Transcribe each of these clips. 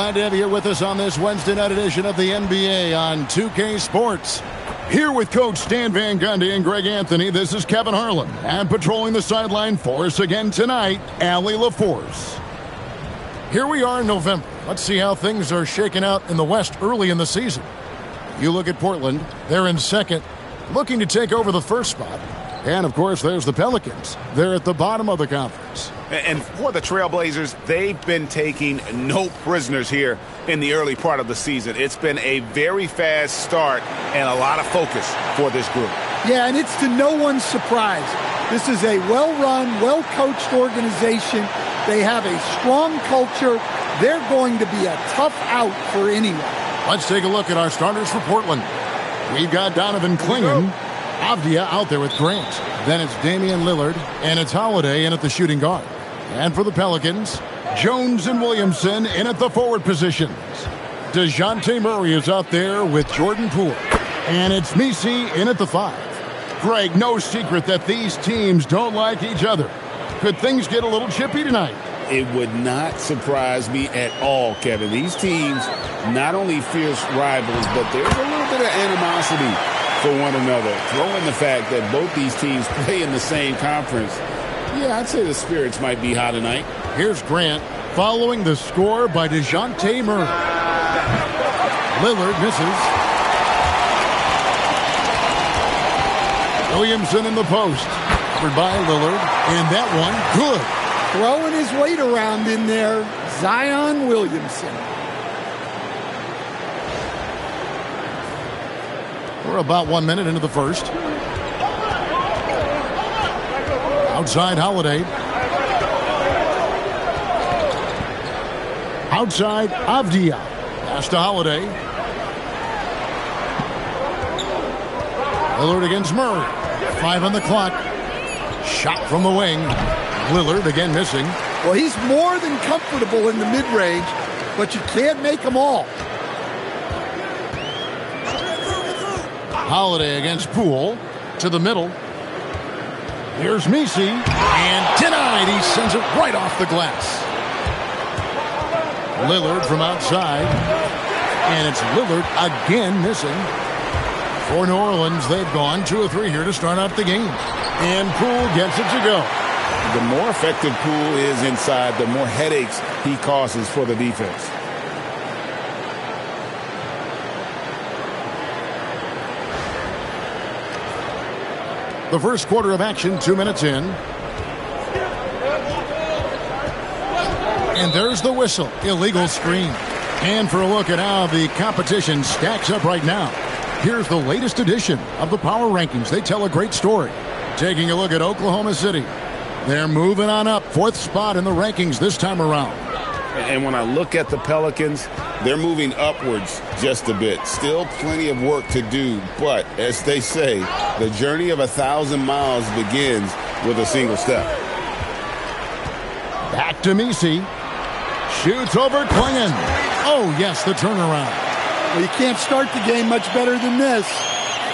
Glad to have you with us on this Wednesday night edition of the NBA on 2K Sports. Here with Coach Stan Van Gundy and Greg Anthony, this is Kevin Harlan. And patrolling the sideline for us again tonight, Allie LaForce. Here we are in November. Let's see how things are shaking out in the West early in the season. You look at Portland, they're in second, looking to take over the first spot. And, of course, there's the Pelicans. They're at the bottom of the conference. And for the Trailblazers, they've been taking no prisoners here in the early part of the season. It's been a very fast start and a lot of focus for this group. Yeah, and it's to no one's surprise. This is a well-run, well-coached organization. They have a strong culture. They're going to be a tough out for anyone. Let's take a look at our starters for Portland. We've got Donovan Clingan. Avdia out there with Grant. Then it's Damian Lillard, and it's Holiday in at the shooting guard. And for the Pelicans, Jones and Williamson in at the forward positions. DeJounte Murray is out there with Jordan Poole. And it's Messi in at the 5. Greg, no secret that these teams don't like each other. Could things get a little chippy tonight? It would not surprise me at all, Kevin. These teams, not only fierce rivals, but there's a little bit of animosity for one another. Throw in the fact that both these teams play in the same conference. Yeah, I'd say the spirits might be high tonight. Here's Grant following the score by DeJounte Murray. Lillard misses. Williamson in the post. Covered by Lillard. And that one, good. Throwing his weight around in there, Zion Williamson. We're about 1 minute into the first. Outside Holiday. Outside Avdia. Pass to Holiday. Lillard against Murray. 5 on the clock. Shot from the wing. Lillard again missing. Well, he's more than comfortable in the mid-range, but you can't make them all. Holiday against Poole. To the middle. Here's Messi. And denied. He sends it right off the glass. Lillard from outside. And it's Lillard again missing. For New Orleans, they've gone 2 of 3 here to start out the game. And Poole gets it to go. The more effective Poole is inside, the more headaches he causes for the defense. The first quarter of action, 2 minutes in. And there's the whistle. Illegal screen. And for a look at how the competition stacks up right now, here's the latest edition of the Power Rankings. They tell a great story. Taking a look at Oklahoma City. They're moving on up. 4th spot in the rankings this time around. And when I look at the Pelicans, they're moving upwards just a bit. Still plenty of work to do, but as they say, the journey of 1,000 miles begins with a single step. Back to Messi. Shoots over Clingan. Oh, yes, the turnaround. Well, you can't start the game much better than this.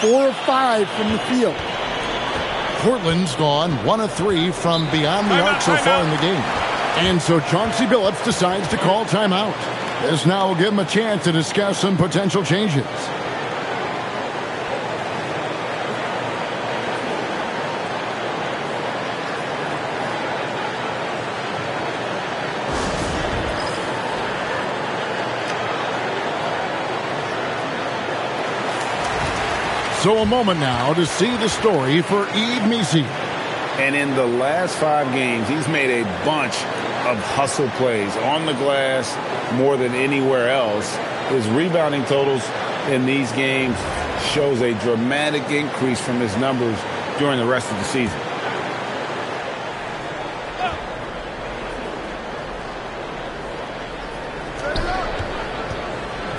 4 of 5 from the field. Portland's gone 1 of 3 from beyond the arc so far in the game. And so Chauncey Billups decides to call timeout. This now will give him a chance to discuss some potential changes. So a moment now to see the story for Yves Messi. And in the last 5 games, he's made a bunch of hustle plays on the glass more than anywhere else. His rebounding totals in these games shows a dramatic increase from his numbers during the rest of the season.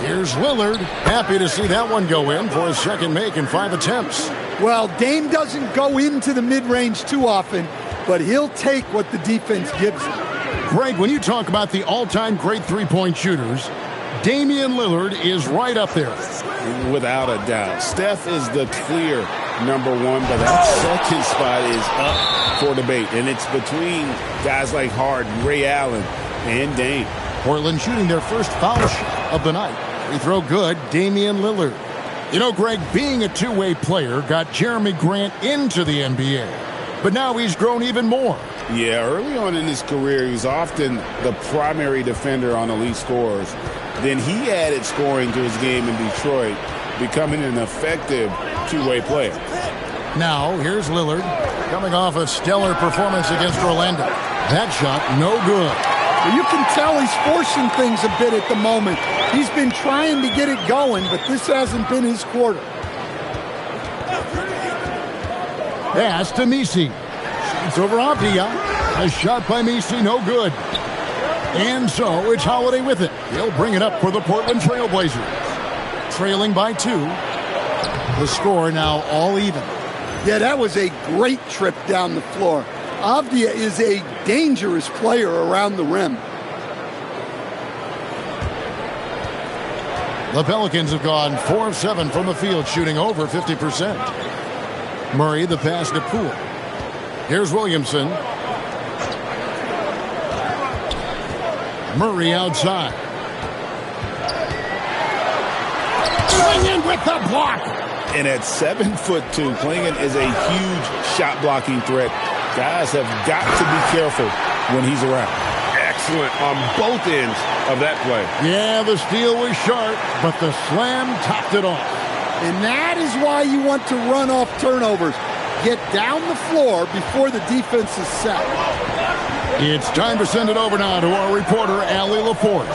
Here's Lillard. Happy to see that one go in for his second make in 5 attempts. Well, Dame doesn't go into the mid-range too often, but he'll take what the defense gives him. Greg, when you talk about the all-time great three-point shooters, Damian Lillard is right up there. Without a doubt. Steph is the clear #1, but that second spot is up for debate. And it's between guys like Harden, Ray Allen, and Dame. Portland shooting their first foul shot of the night. Free throw good, Damian Lillard. You know, Greg, being a two-way player got Jeremy Grant into the NBA. But now he's grown even more. Yeah, early on in his career, he was often the primary defender on elite scorers. Then he added scoring to his game in Detroit, becoming an effective two-way player. Now, here's Lillard, coming off a stellar performance against Orlando. That shot, no good. Well, you can tell he's forcing things a bit at the moment. He's been trying to get it going, but this hasn't been his quarter. Pass to Messi. It's over Avdia. A shot by Messi, no good. And so it's Holiday with it. He'll bring it up for the Portland Trailblazers. Trailing by 2. The score now all even. Yeah, that was a great trip down the floor. Avdia is a dangerous player around the rim. The Pelicans have gone 4 of 7 from the field, shooting over 50%. Murray, the pass to Poole. Here's Williamson. Murray outside. Klingon with the block. And at 7'2", Klingon is a huge shot-blocking threat. Guys have got to be careful when he's around. Excellent on both ends of that play. Yeah, the steal was sharp, but the slam topped it off. And that is why you want to run off turnovers. Get down the floor before the defense is set. It's time to send it over now to our reporter, Allie LaForce.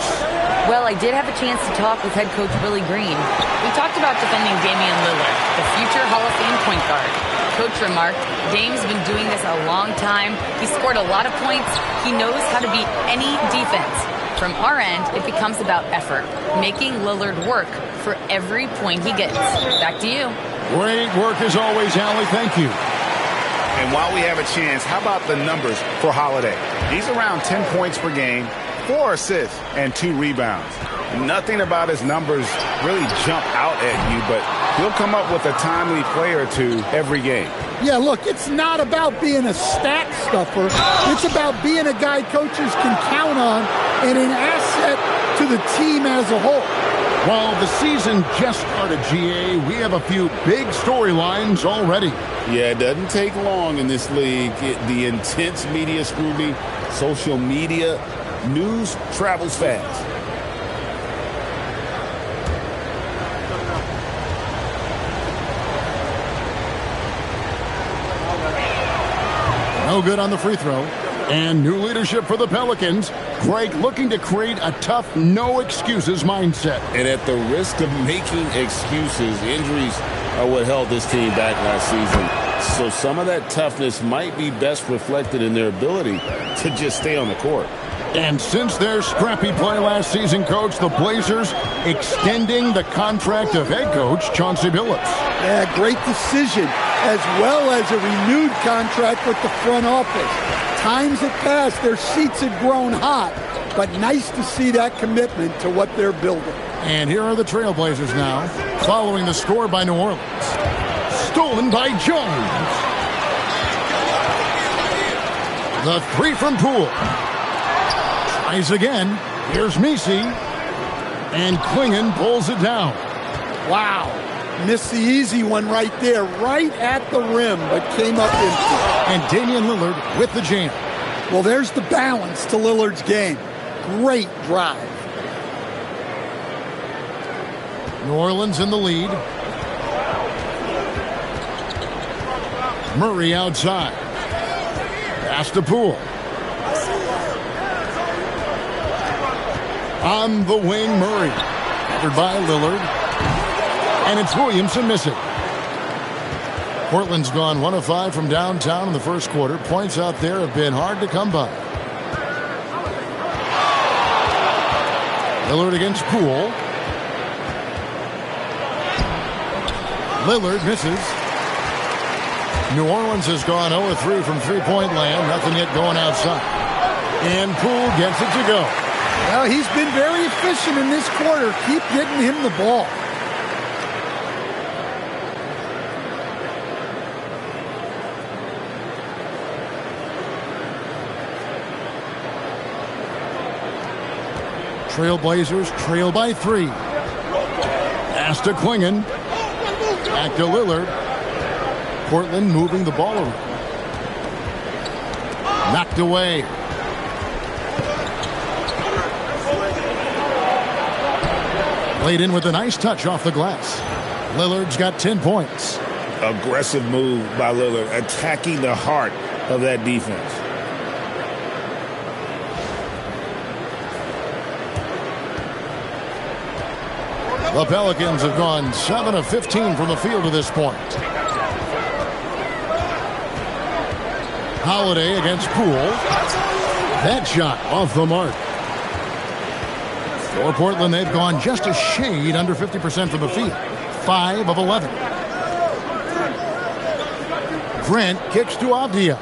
Well, I did have a chance to talk with head coach Willie Green. We talked about defending Damian Lillard, the future Hall of Fame point guard. Coach remarked, Dame's been doing this a long time. He scored a lot of points. He knows how to beat any defense. From our end, it becomes about effort, making Lillard work for every point he gets. Back to you. Great work as always, Allie. Thank you. And while we have a chance, how about the numbers for Holiday? He's around 10 points per game, 4 assists, and 2 rebounds. Nothing about his numbers really jump out at you, but he'll come up with a timely play or two every game. Yeah, look, it's not about being a stat stuffer. It's about being a guy coaches can count on and an asset to the team as a whole. While the season just started, GA, we have a few big storylines already. Yeah, it doesn't take long in this league. The intense media scrutiny, social media, news travels fast. No good on the free throw. And new leadership for the Pelicans. Greg looking to create a tough, no-excuses mindset. And at the risk of making excuses, injuries are what held this team back last season. So some of that toughness might be best reflected in their ability to just stay on the court. And since their scrappy play last season, Coach, the Blazers extending the contract of head coach Chauncey Billups. Yeah, great decision, as well as a renewed contract with the front office. Times have passed, their seats have grown hot, but nice to see that commitment to what they're building. And here are the Trailblazers now, following the score by New Orleans. Stolen by Jones. The three from Poole. Tries again. Here's Messi. And Klingon pulls it down. Wow. Missed the easy one right there, right at the rim, but came up empty. And Damian Lillard with the jam. Well, there's the balance to Lillard's game. Great drive. New Orleans in the lead. Murray outside. Pass to Poole. On the wing, Murray. Covered by Lillard. And it's Williamson missing. Portland's gone 1 of 5 from downtown in the first quarter. Points out there have been hard to come by. Lillard against Poole. Lillard misses. New Orleans has gone 0 of 3 from three-point land. Nothing yet going outside. And Poole gets it to go. Well, he's been very efficient in this quarter. Keep getting him the ball. Trailblazers trail by 3. Pass to Klingon. Back to Lillard. Portland moving the ball around. Knocked away. Laid in with a nice touch off the glass. Lillard's got 10 points. Aggressive move by Lillard, attacking the heart of that defense. The Pelicans have gone 7 of 15 from the field to this point. Holiday against Poole. That shot off the mark. For Portland, they've gone just a shade under 50% from the field. 5 of 11. Grant kicks to Avdia.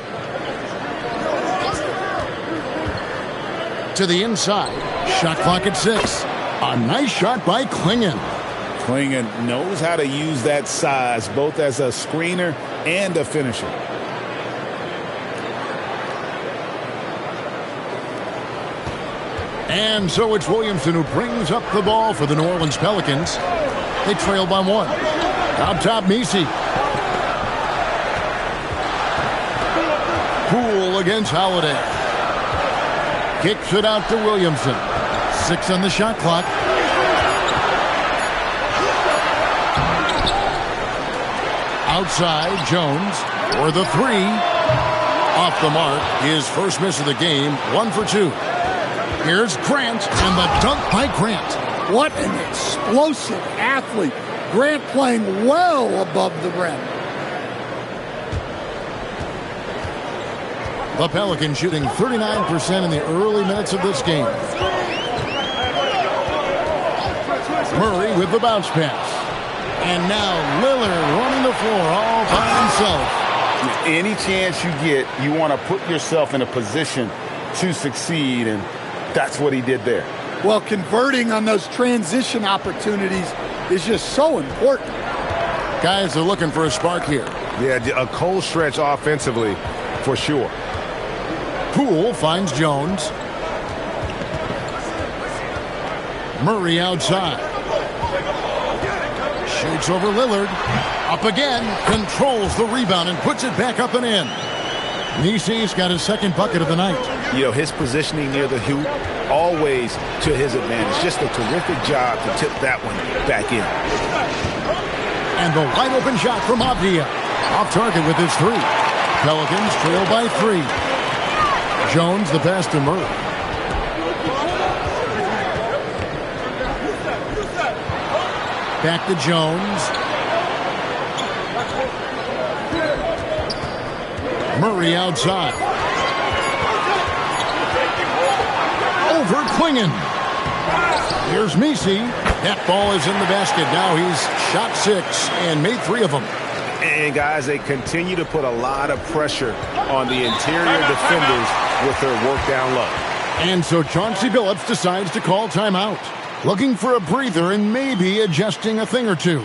To the inside. Shot clock at 6. A nice shot by Klingon. Klingon knows how to use that size, both as a screener and a finisher. And so it's Williamson who brings up the ball for the New Orleans Pelicans. They trail by 1. Up top, Messi. Poole against Holiday. Kicks it out to Williamson. 6 on the shot clock. Outside, Jones for the 3. Off the mark. His first miss of the game. 1 for 2. Here's Grant, and the dunk by Grant. What an explosive athlete. Grant playing well above the rim. The Pelicans shooting 39% in the early minutes of this game. Murray with the bounce pass. And now Lillard running the floor all by himself. Any chance you get, you want to put yourself in a position to succeed, and that's what he did there. Well, converting on those transition opportunities is just so important. Guys are looking for a spark here. Yeah, a cold stretch offensively for sure. Poole finds Jones. Murray outside. Shoots over Lillard. Up again. Controls the rebound and puts it back up and in. Nisi's got his second bucket of the night. You know, his positioning near the hoop, always to his advantage. Just a terrific job to tip that one back in. And the wide open shot from Avdia. Off target with his 3. Pelicans trail by 3. Jones the pass to Murray. Back to Jones. Murray outside. Over Klingon. Here's Messi. That ball is in the basket. Now he's shot 6 and made 3 of them. And guys, they continue to put a lot of pressure on the interior defenders with their work down low. And so Chauncey Billups decides to call timeout. Looking for a breather and maybe adjusting a thing or two.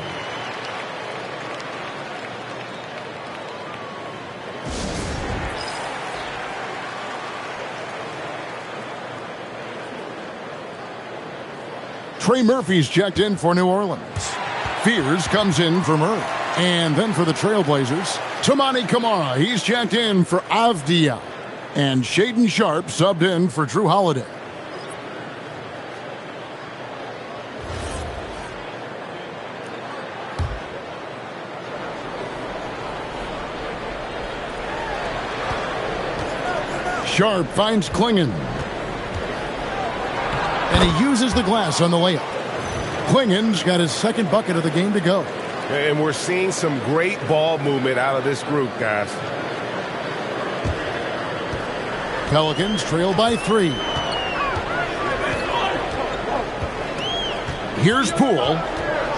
Trey Murphy's checked in for New Orleans. Fears comes in for Murray. And then for the Trailblazers, Tamani Kamara, he's checked in for Avdia. And Shaden Sharp subbed in for Drew Holiday. Sharp finds Klingon. And he uses the glass on the layup. Klingon's got his second bucket of the game to go. And we're seeing some great ball movement out of this group, guys. Pelicans trail by 3. Here's Poole.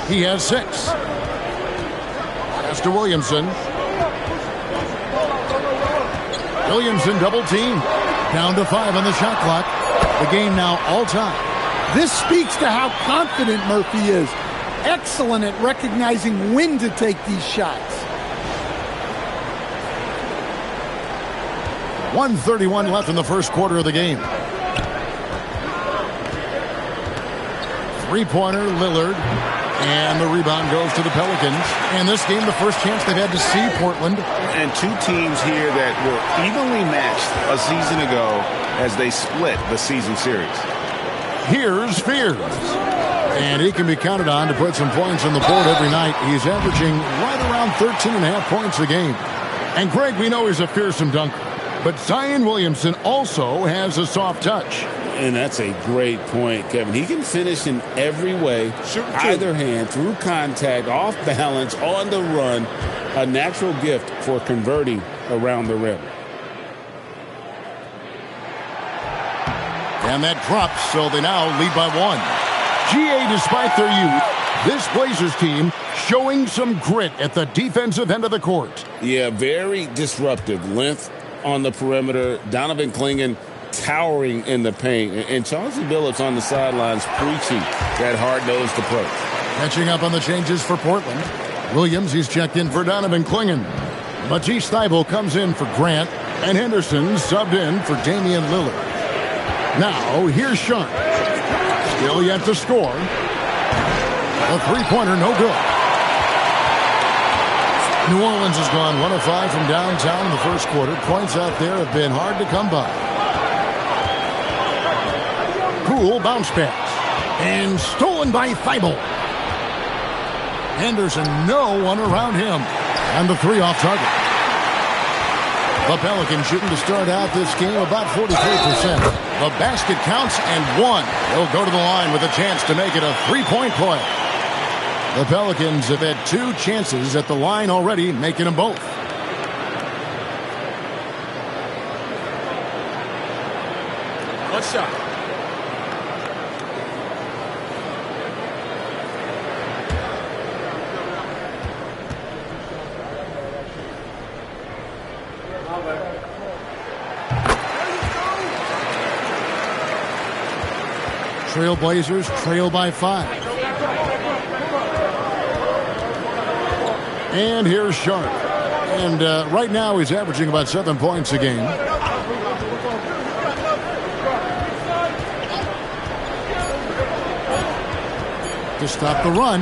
He has 6. Pass to Williamson. Williamson double team. Down to 5 on the shot clock. The game now all time. This speaks to how confident Murphy is. Excellent at recognizing when to take these shots. 1:31 left in the first quarter of the game. Three-pointer, Lillard. And the rebound goes to the Pelicans. And this game, the first chance they've had to see Portland. And two teams here that were evenly matched a season ago as they split the season series. Here's Fears. And he can be counted on to put some points on the board every night. He's averaging right around 13.5 points a game. And Greg, we know he's a fearsome dunker. But Zion Williamson also has a soft touch. And that's a great point, Kevin. He can finish in every way, either hand, through contact, off balance, on the run. A natural gift for converting around the rim. And that drops, so they now lead by 1. GA, despite their youth, this Blazers team showing some grit at the defensive end of the court. Yeah, very disruptive. Length on the perimeter. Donovan Clingan towering in the paint. And Chauncey Billups on the sidelines preaching that hard-nosed approach. Catching up on the changes for Portland. Williams, he's checked in for Donovan Clingan. Matisse Thybulle comes in for Grant. And Henderson subbed in for Damian Lillard. Now, here's Sharp. Still yet to score. A three-pointer, no good. New Orleans has gone 1 of 5 from downtown in the first quarter. Points out there have been hard to come by. Cool bounce pass. And stolen by Thybulle. Henderson, no one around him. And the three off target. The Pelicans shooting to start out this game about 43%. The basket counts and one. He'll go to the line with a chance to make it a three-point play. The Pelicans have had 2 chances at the line already, making them both. One shot. Trailblazers trail by 5. And here's Sharp. And right now he's averaging about 7 points a game. To stop the run.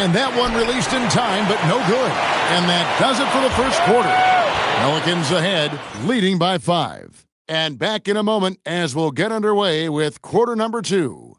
And that one released in time, but no good. And that does it for the first quarter. Pelicans ahead, leading by 5. And back in a moment as we'll get underway with quarter number 2.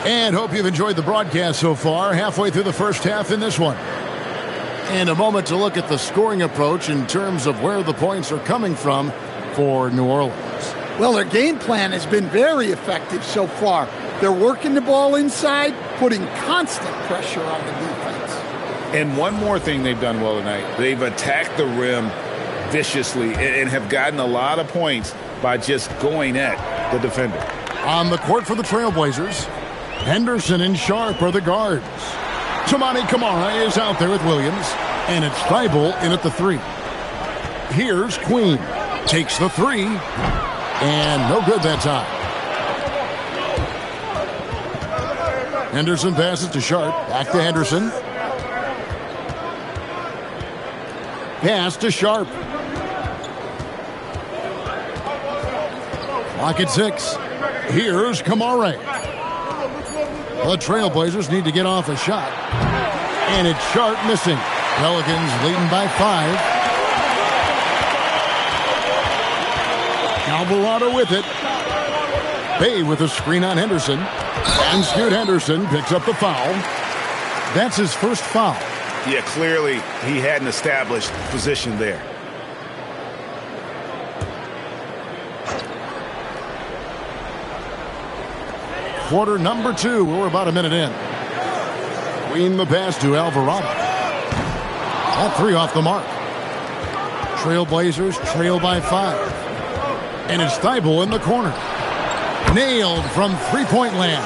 And hope you've enjoyed the broadcast so far. Halfway through the first half in this one. And a moment to look at the scoring approach in terms of where the points are coming from for New Orleans. Well, their game plan has been very effective so far. They're working the ball inside, putting constant pressure on the defense. And one more thing they've done well tonight. They've attacked the rim viciously and have gotten a lot of points by just going at the defender. On the court for the Trailblazers, Henderson and Sharp are the guards. Toumani Camara is out there with Williams, and it's Thybulle in at the 3. Here's Queen. Takes the 3, and no good that time. Henderson passes to Sharp. Back to Henderson. Pass to Sharp. Clock at 6. Here's Camara. The Trailblazers need to get off a shot. And it's Sharp missing. Pelicans leading by 5. Alvarado with it. Bay with a screen on Henderson. And Scoot Henderson picks up the foul. That's his first foul. Yeah, clearly he had an established position there. Quarter number 2. We're about a minute in. Queen the pass to Alvarado. That three off the mark. Trailblazers trail by 5. And it's Thibault in the corner. Nailed from three-point land.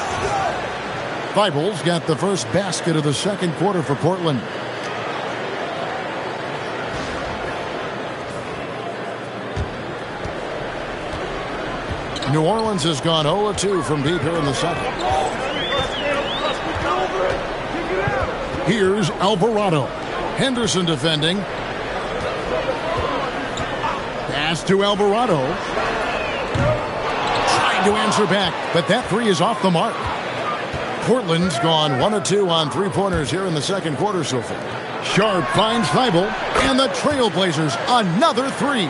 Thibault's got the first basket of the second quarter for Portland. New Orleans has gone 0-2 from deep here in the second. Here's Alvarado. Henderson defending. Pass to Alvarado. Trying to answer back, but that three is off the mark. Portland's gone 1-2 on three-pointers here in the second quarter so far. Sharp finds Thibault, and the Trailblazers another three.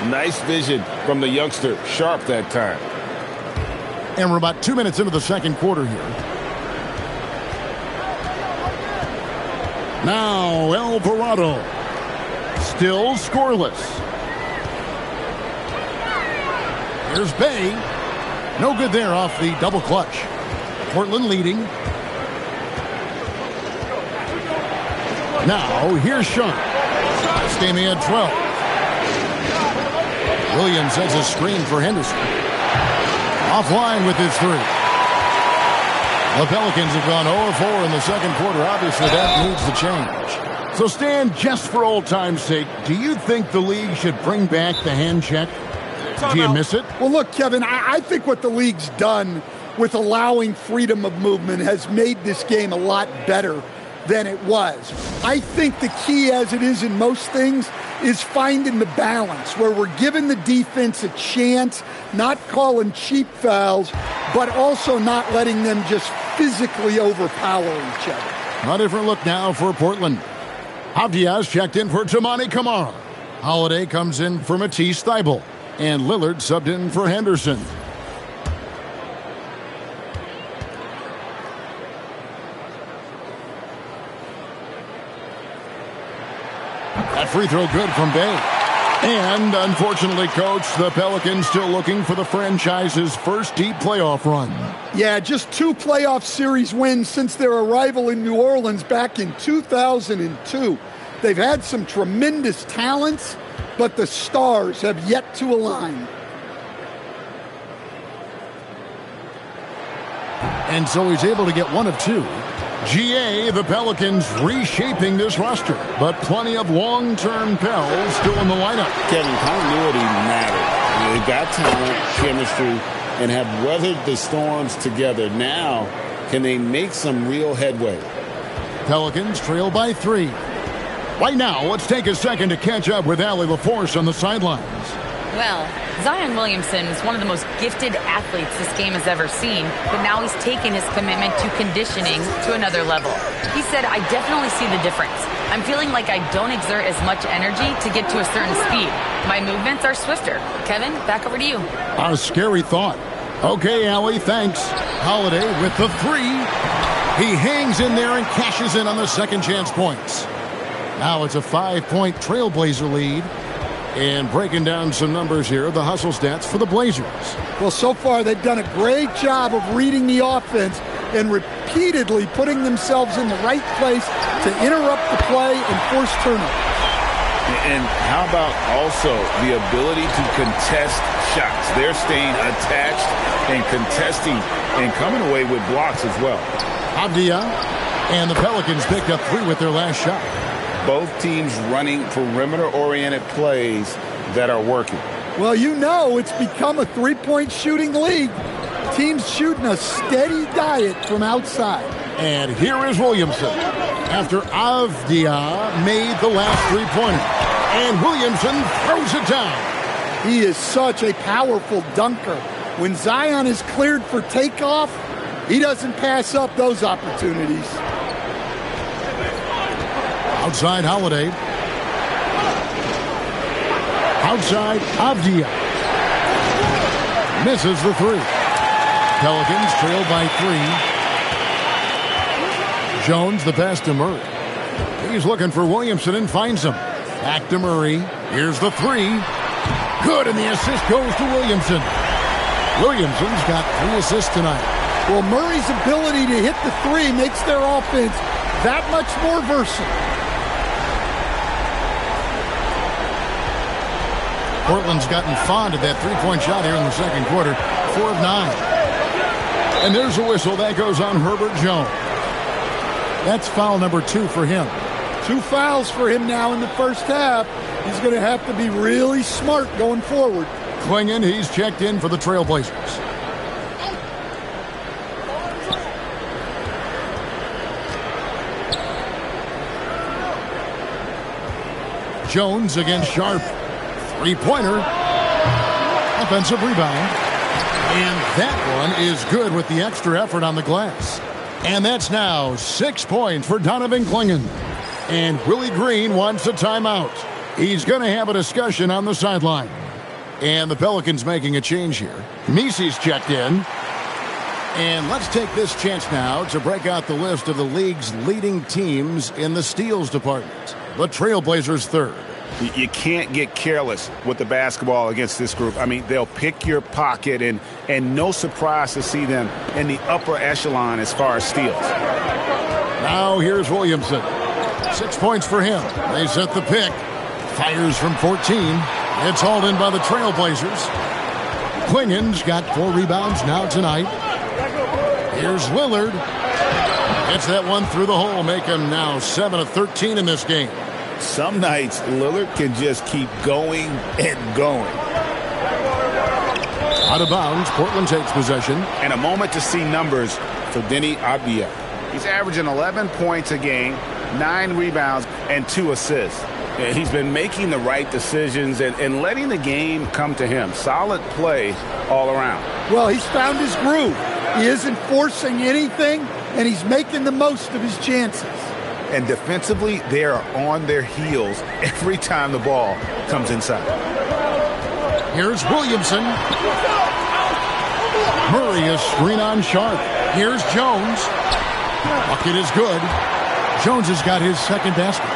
Nice vision from the youngster, Sharp that time. And we're about 2 minutes into the second quarter here. Now Alvarado. Still scoreless. Here's Bay. No good there off the double clutch. Portland leading. Now here's Sharp. This game he had 12. Williams sets a screen for Henderson. Offline with his three. The Pelicans have gone 0-4 in the second quarter. Obviously, that needs to change. So, Stan, just for old time's sake, do you think the league should bring back the hand check? Do you miss it? Well, look, Kevin, I think what the league's done with allowing freedom of movement has made this game a lot better than it was. I think the key, as it is in most things, is finding the balance where we're giving the defense a chance, not calling cheap fouls, but also not letting them just physically overpower each other. A different look now for Portland. Avdia's checked in for Toumani Camara. Holiday comes in for Matisse Thybulle. And Lillard subbed in for Henderson. That free throw good from Bay. And unfortunately, Coach, the Pelicans still looking for the franchise's first deep playoff run. Yeah, just 2 playoff series wins since their arrival in New Orleans back in 2002. They've had some tremendous talents, but the stars have yet to align. And so he's able to get 1 of 2. GA, the Pelicans reshaping this roster, but plenty of long-term Pels still in the lineup. Kevin, continuity matters. They've got talent, chemistry, and have weathered the storms together. Now, can they make some real headway? Pelicans trail by 3. Right now, let's take a second to catch up with Allie LaForce on the sidelines. Well, Zion Williamson is one of the most gifted athletes this game has ever seen, but now he's taken his commitment to conditioning to another level. He said, I definitely see the difference. I'm feeling like I don't exert as much energy to get to a certain speed. My movements are swifter. Kevin, back over to you. A scary thought. Okay, Allie, thanks. Holiday with the 3. He hangs in there and cashes in on the second chance points. Now it's a 5-point Trailblazer lead. And breaking down some numbers here, the hustle stats for the Blazers. Well, so far they've done a great job of reading the offense and repeatedly putting themselves in the right place to interrupt the play and force turnovers. And how about also the ability to contest shots? They're staying attached and contesting and coming away with blocks as well. Avdia and the Pelicans picked up 3 with their last shot. Both teams running perimeter-oriented plays that are working. Well, you know it's become a three-point shooting league. Teams shooting a steady diet from outside. And here is Williamson after Avdia made the last three-pointer. And Williamson throws it down. He is such a powerful dunker. When Zion is cleared for takeoff, he doesn't pass up those opportunities. Outside Holiday. Outside Avdia. Misses the 3. Pelicans trail by 3. Jones the pass to Murray. He's looking for Williamson and finds him. Back to Murray. Here's the 3. Good, and the assist goes to Williamson. Williamson's got 3 assists tonight. Well, Murray's ability to hit the 3 makes their offense that much more versatile. Portland's gotten fond of that three-point shot here in the second quarter. 4 of 9. And there's a whistle. That goes on Herbert Jones. That's foul number 2 for him. 2 fouls for him now in the first half. He's going to have to be really smart going forward. Klingon, he's checked in for the Trailblazers. Jones against Sharp. Three-pointer. Offensive rebound. And that one is good with the extra effort on the glass. And that's now 6 points for Donovan Klingon. And Willie Green wants a timeout. He's going to have a discussion on the sideline. And the Pelicans making a change here. Misi's checked in. And let's take this chance now to break out the list of the league's leading teams in the steals department. The Trailblazers third. You can't get careless with the basketball against this group. I mean, they'll pick your pocket, and no surprise to see them in the upper echelon as far as steals. Now here's Williamson. 6 points for him. They set the pick. Fires from 14. It's hauled in by the Trailblazers. Klingon's got 4 rebounds now tonight. Here's Lillard. Gets that one through the hole, make him now 7 of 13 in this game. Some nights, Lillard can just keep going and going. Out of bounds, Portland takes possession. And a moment to see numbers for Denny Avdia. He's averaging 11 points a game, 9 rebounds, and 2 assists. And he's been making the right decisions and letting the game come to him. Solid play all around. Well, he's found his groove. He isn't forcing anything, and he's making the most of his chances. And defensively, they are on their heels every time the ball comes inside. Here's Williamson. Murray is screen on Sharp. Here's Jones. Bucket is good. Jones has got his second basket.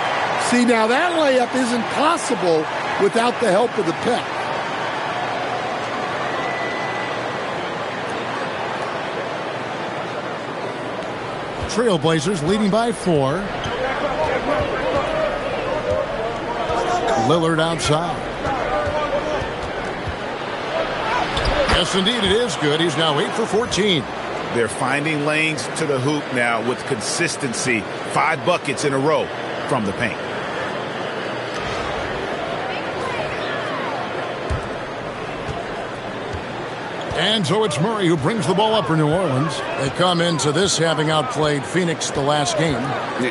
See, now that layup isn't possible without the help of the pick. Trailblazers leading by 4. Lillard outside. Yes, indeed, it is good. He's now 8 for 14. They're finding lanes to the hoop now with consistency. 5 buckets in a row from the paint. And so it's Murray who brings the ball up for New Orleans. They come into this having outplayed Phoenix the last game.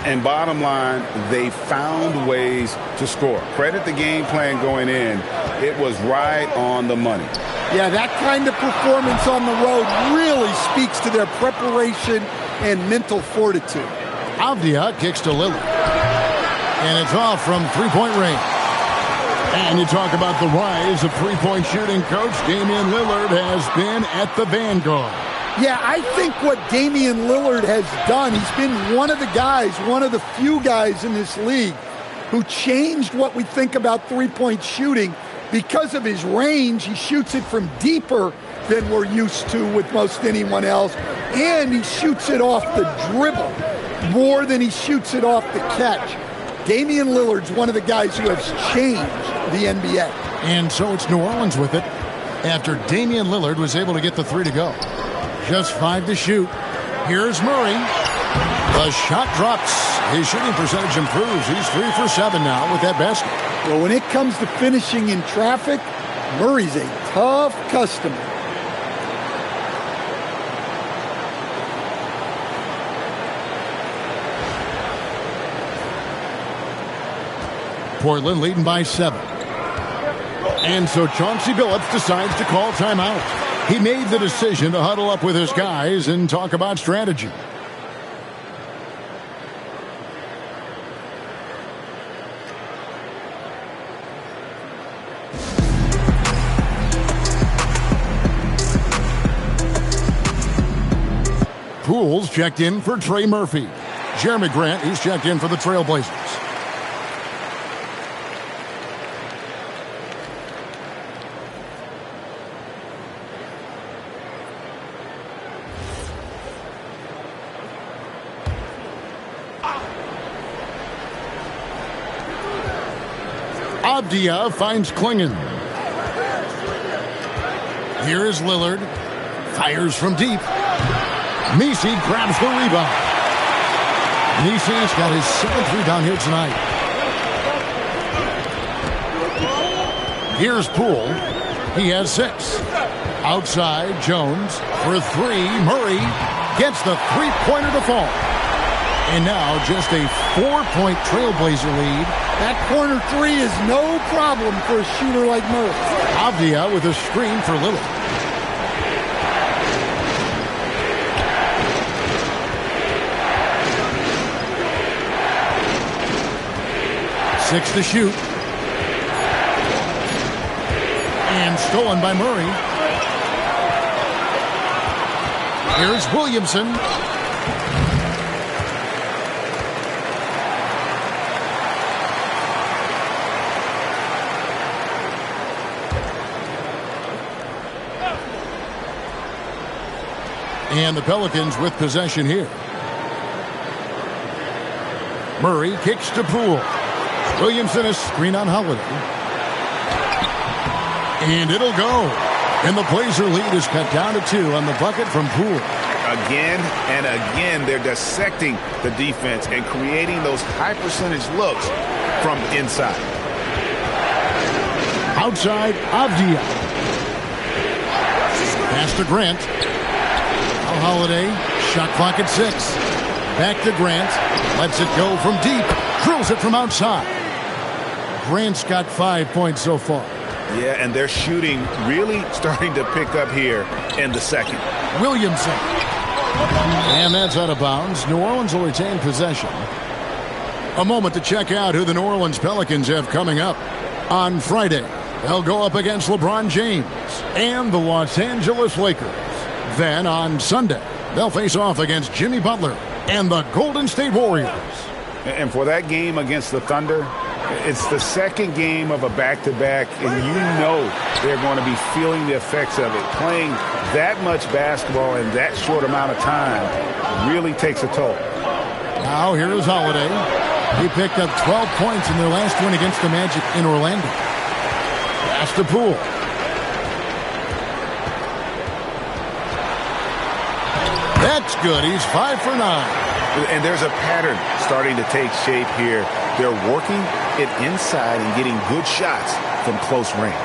And bottom line, they found ways to score. Credit the game plan going in. It was right on the money. Yeah, that kind of performance on the road really speaks to their preparation and mental fortitude. Avdia kicks to Lillard. And it's off from three-point range. And you talk about the rise of three-point shooting, Coach. Damian Lillard has been at the vanguard. Yeah, I think what Damian Lillard has done, he's been one of the guys, one of the few guys in this league who changed what we think about three-point shooting. Because of his range, he shoots it from deeper than we're used to with most anyone else. And he shoots it off the dribble more than he shoots it off the catch. Damian Lillard's one of the guys who has changed the NBA. And so it's New Orleans with it after Damian Lillard was able to get the 3 to go. Just 5 to shoot. Here's Murray. The shot drops. His shooting percentage improves. He's 3 for 7 now with that basket. Well, when it comes to finishing in traffic, Murray's a tough customer. Portland leading by 7. And so Chauncey Billups decides to call timeout. He made the decision to huddle up with his guys and talk about strategy. Pools checked in for Trey Murphy. Jeremy Grant, he's checked in for the Trailblazers. Avdia finds Klingon. Here is Lillard. Fires from deep. Messi grabs the rebound. Messi's got his 7th rebound here tonight. Here's Poole. He has 6. Outside, Jones for 3. Murray gets the three-pointer to fall. And now just a 4-point Trailblazer lead. That corner 3 is no problem for a shooter like Murray. Avdia with a screen for Lillard. Six to shoot. And stolen by Murray. Here's Williamson. And the Pelicans with possession here. Murray kicks to Poole. Williamson, a screen on Holiday. And it'll go. And the Blazer lead is cut down to 2 on the bucket from Poole. Again and again, they're dissecting the defense and creating those high-percentage looks from inside. Outside, Avdia. Pass to Grant. Holiday, shot clock at 6. Back to Grant. Lets it go from deep. Drills it from outside. Grant's got 5 points so far. Yeah, and they're shooting really starting to pick up here in the second. Williamson. And that's out of bounds. New Orleans will retain possession. A moment to check out who the New Orleans Pelicans have coming up. On Friday, they'll go up against LeBron James and the Los Angeles Lakers. Then on Sunday, they'll face off against Jimmy Butler and the Golden State Warriors. And for that game against the Thunder, it's the second game of a back-to-back, and you know they're going to be feeling the effects of it. Playing that much basketball in that short amount of time really takes a toll. Now here is Holiday. He picked up 12 points in their last win against the Magic in Orlando. Pass to Poole. That's good. He's 5 for 9. And there's a pattern starting to take shape here. They're working it inside and getting good shots from close range.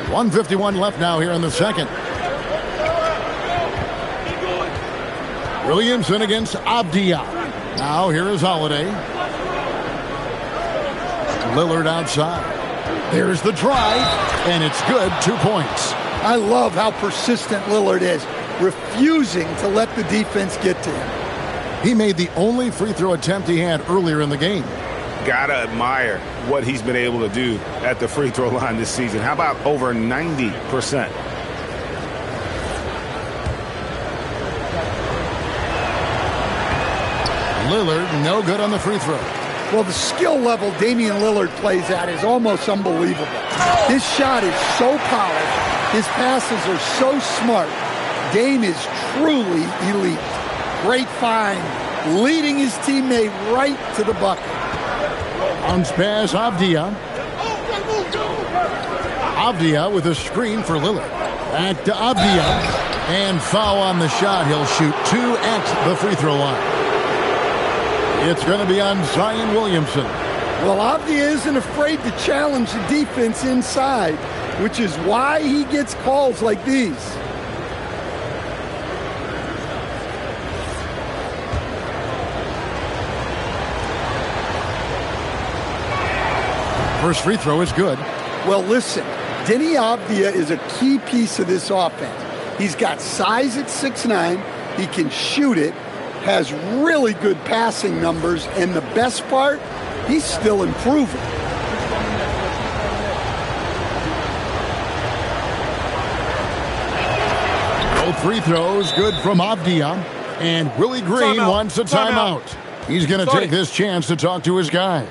.151 left now here in the second. Williamson against Avdia. Now here is Holiday. Lillard outside. There's the drive, and it's good. 2 points. I love how persistent Lillard is, refusing to let the defense get to him. He made the only free throw attempt he had earlier in the game. Gotta admire what he's been able to do at the free throw line this season. How about over 90%? Lillard, no good on the free throw. Well, the skill level Damian Lillard plays at is almost unbelievable. His shot is so polished. His passes are so smart. Dame is truly elite. Great find, leading his teammate right to the bucket. Bounce pass, Avdia. Avdia with a screen for Lillard. Back to Avdia. And foul on the shot. He'll shoot 2 at the free throw line. It's going to be on Zion Williamson. Well, Avdia isn't afraid to challenge the defense inside, which is why he gets calls like these. First free throw is good. Well, listen, Deni Avdia is a key piece of this offense. He's got size at 6'9". He can shoot it, has really good passing numbers, and the best part, he's still improving. Both free throws good from Avdia. And Willie Green wants a timeout. He's going to take this chance to talk to his guys.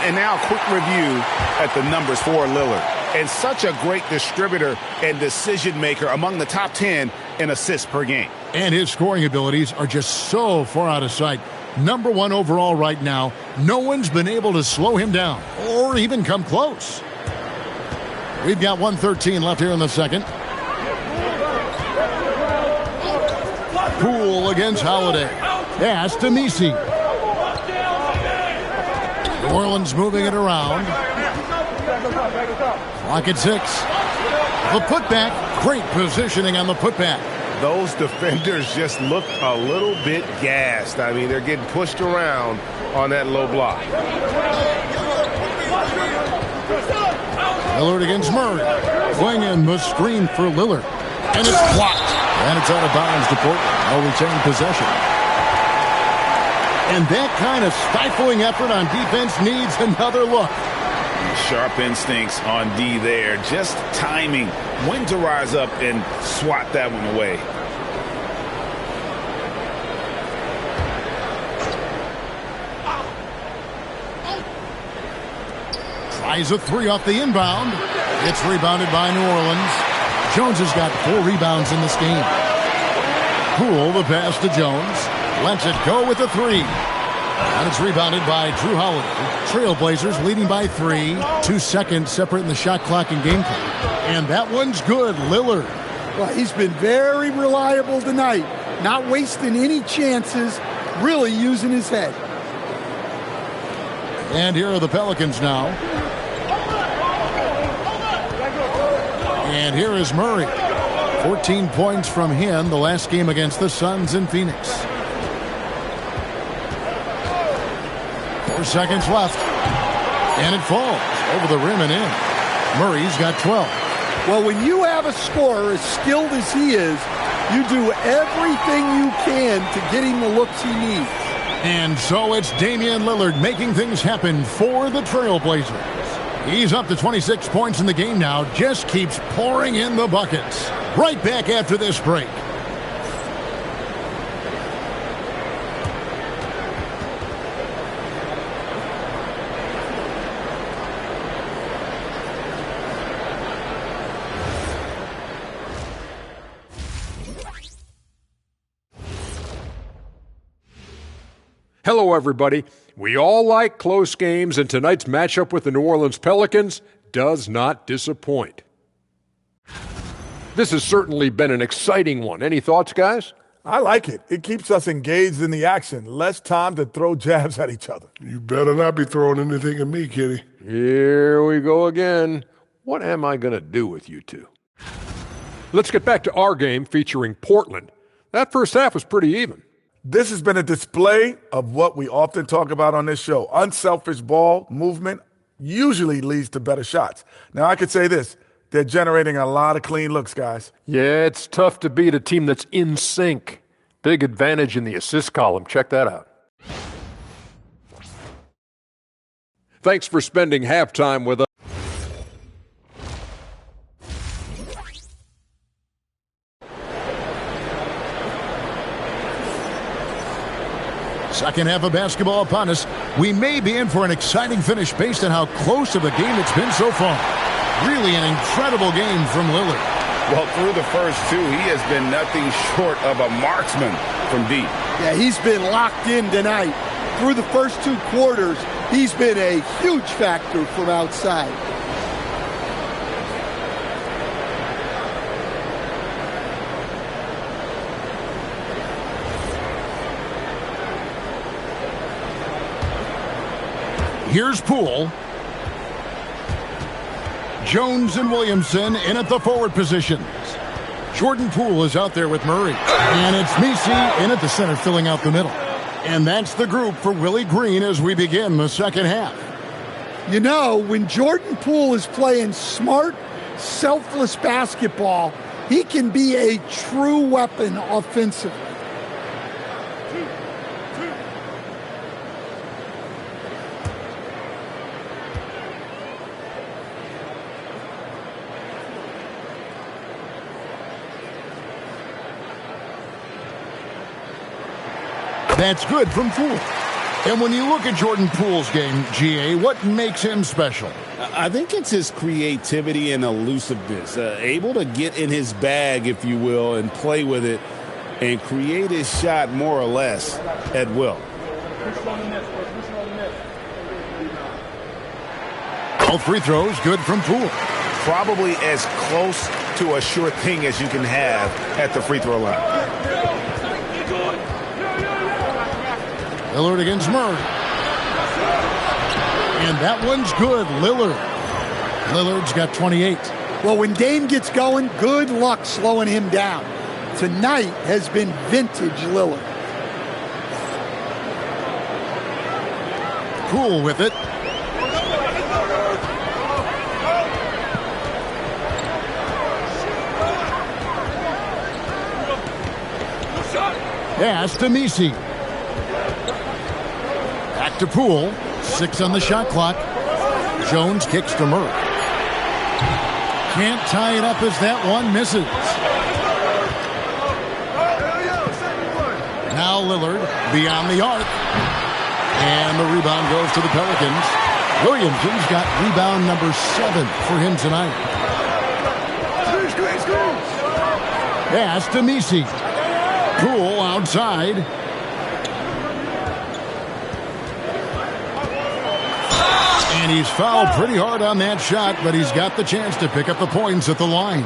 And now a quick review at the numbers for Lillard. and such a great distributor and decision maker among the top 10 in assists per game. And his scoring abilities are just so far out of sight. Number 1 overall right now. No one's been able to slow him down or even come close. We've got 1:13 left here in the second. Poole against Holiday. Pass to Messi. New Orleans moving it around. Clock at 6. The putback. Great positioning on the putback. Those defenders just look a little bit gassed. I mean, they're getting pushed around on that low block. Lillard against Murray. Going in the screen for Lillard. And it's blocked. And it's out of bounds to Portland. They'll retain possession. And that kind of stifling effort on defense needs another look. Sharp instincts on D there. Just timing when to rise up and swat that one away. Tries a 3 off the inbound. It's rebounded by New Orleans. Jones has got 4 rebounds in this game. Poole, the pass to Jones. Lets it go with the 3. And it's rebounded by Drew Holiday. Trailblazers leading by 3. 2 seconds separating the shot clock and game clock. And that one's good. Lillard. Well, he's been very reliable tonight. Not wasting any chances. Really using his head. And here are the Pelicans now. And here is Murray. 14 points from him the last game against the Suns in Phoenix. 4 seconds left. And it falls over the rim and in. Murray's got 12. Well, when you have a scorer as skilled as he is, you do everything you can to get him the looks he needs. And so it's Damian Lillard making things happen for the Trailblazers. He's up to 26 points in the game now. Just keeps pouring in the buckets. Right back after this break. Hello, everybody. We all like close games, and tonight's matchup with the New Orleans Pelicans does not disappoint. This has certainly been an exciting one. Any thoughts, guys? I like it. It keeps us engaged in the action. Less time to throw jabs at each other. You better not be throwing anything at me, Kitty. Here we go again. What am I going to do with you two? Let's get back to our game featuring Portland. That first half was pretty even. This has been a display of what we often talk about on this show. Unselfish ball movement usually leads to better shots. Now, I could say this. They're generating a lot of clean looks, guys. Yeah, it's tough to beat a team that's in sync. Big advantage in the assist column. Check that out. Thanks for spending halftime with us. Second half of basketball upon us. We may be in for an exciting finish based on how close of a game it's been so far. Really an incredible game from Lillard. Well, through the first 2, he has been nothing short of a marksman from deep. Yeah, he's been locked in tonight. Through the first 2 quarters, he's been a huge factor from outside. Here's Poole. Jones and Williamson in at the forward positions. Jordan Poole is out there with Murray. And it's Messi in at the center filling out the middle. And that's the group for Willie Green as we begin the second half. You know, when Jordan Poole is playing smart, selfless basketball, he can be a true weapon offensively. That's good from Poole. And when you look at Jordan Poole's game, GA, what makes him special? I think it's his creativity and elusiveness, able to get in his bag, if you will, and play with it and create his shot more or less at will. All free throws good from Poole. Probably as close to a sure thing as you can have at the free throw line. Lillard against Murray. And that one's good. Lillard's got 28. Well, when Dame gets going, good luck slowing him down. Tonight has been vintage Lillard. Poole with it. Pass to Messi. Back to Poole. 6 on the shot clock. Jones kicks to Murray. Can't tie it up as that one misses. Now Lillard beyond the arc. And the rebound goes to the Pelicans. Williamson's got rebound number 7 for him tonight. Pass to Messi. Poole outside. And he's fouled pretty hard on that shot, but he's got the chance to pick up the points at the line.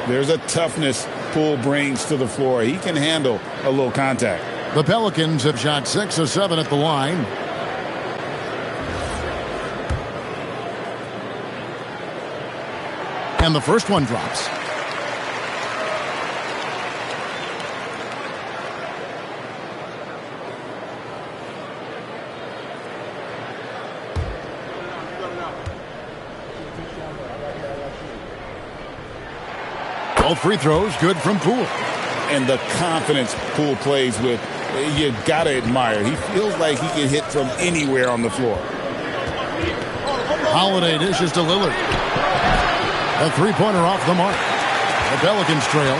There's a toughness Poole brings to the floor. He can handle a little contact. The Pelicans have shot 6 of 7 at the line. And the first one drops. All free throws good from Poole. And the confidence Poole plays with, you got to admire. He feels like he can hit from anywhere on the floor. Holiday dishes to Lillard. A three-pointer off the mark. The Pelicans trail.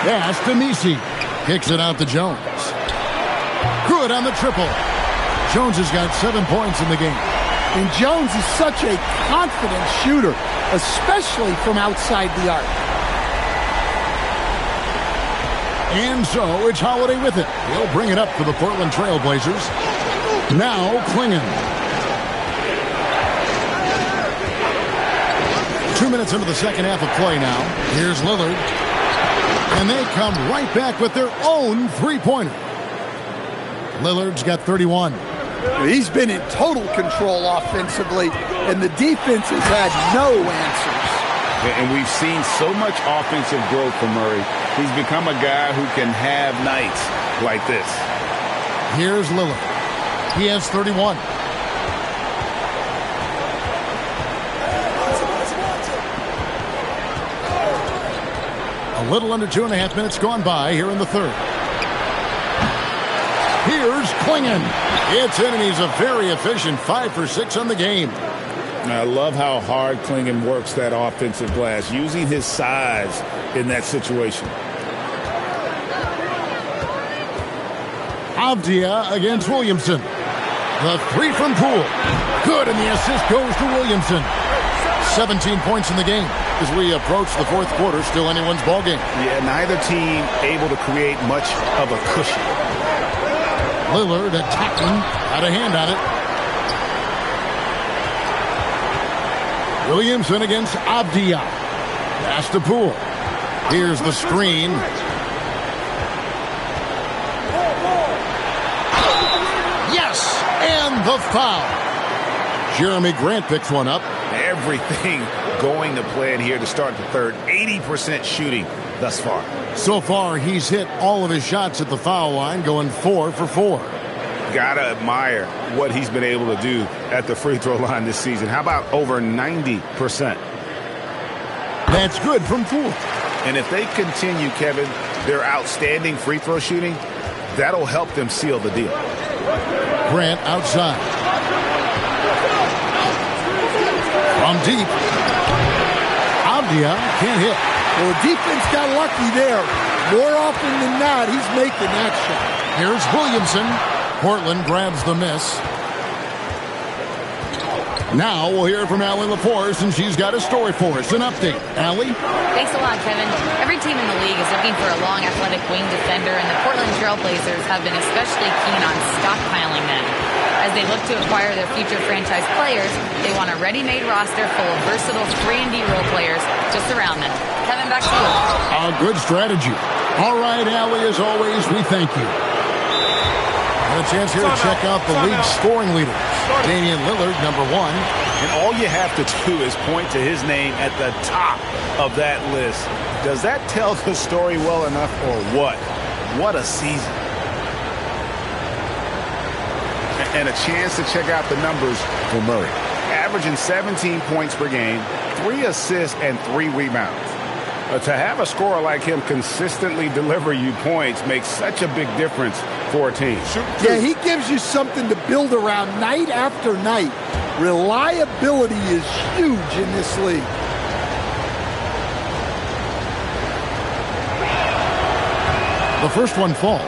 Pass to Messi. Kicks it out to Jones. Good on the triple. Jones has got 7 points in the game. And Jones is such a confident shooter, especially from outside the arc. And so it's Holiday with it. He'll bring it up for the Portland Trailblazers. Now Klingon. 2 minutes into the second half of play now. Here's Lillard. And they come right back with their own three-pointer. Lillard's got 31. He's been in total control offensively, and the defense has had no answers. And we've seen so much offensive growth from Murray. He's become a guy who can have nights like this. Here's Lillard. He has 31. A little under 2.5 minutes gone by here in the third. Here's Klingon. It's in, and he's a very efficient 5 for 6 on the game. I love how hard Klingon works that offensive glass, using his size in that situation. Avdia against Williamson. The three from Poole. Good, and the assist goes to Williamson. 17 points in the game. As we approach the fourth quarter, still anyone's ball game. Yeah, neither team able to create much of a cushion. Lillard attacking, had a hand on it. Williamson against Avdia. Pass to Poole. Here's the screen. Yes, and the foul. Jeremy Grant picks one up. Everything going to plan here to start the third. 80% shooting thus far. So far, he's hit all of his shots at the foul line, going 4 for 4. Gotta admire what he's been able to do at the free throw line this season. How about over 90%? That's good from Poole. And if they continue, Kevin, their outstanding free throw shooting, that'll help them seal the deal. Grant outside. From deep. Avdia can't hit. Well, the defense got lucky there. More often than not, he's making that shot. Here's Williamson. Portland grabs the miss. Now we'll hear from Allie LaForce, and she's got a story for us. An update. Allie? Thanks a lot, Kevin. Every team in the league is looking for a long, athletic wing defender, and the Portland Trailblazers have been especially keen on stockpiling them. As they look to acquire their future franchise players, they want a ready-made roster full of versatile 3-and-D role players to surround them. Kevin, back to you. A good strategy. All right, Allie, as always, we thank you. And a chance here to check out the league's scoring leaders. Damian Lillard, number 1. And all you have to do is point to his name at the top of that list. Does that tell the story well enough or what? What a season. And a chance to check out the numbers for Murray. Averaging 17 points per game, 3 assists, and 3 rebounds. To have a scorer like him consistently deliver you points makes such a big difference for a team. Yeah, he gives you something to build around night after night. Reliability is huge in this league. The first one falls.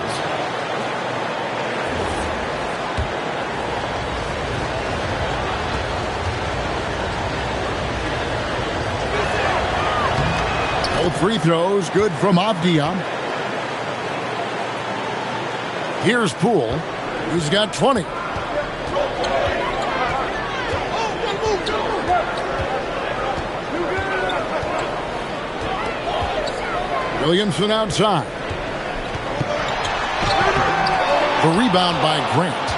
Both free throws good from Avdia. Here's Poole, who's got 20. Williamson outside. The rebound by Grant.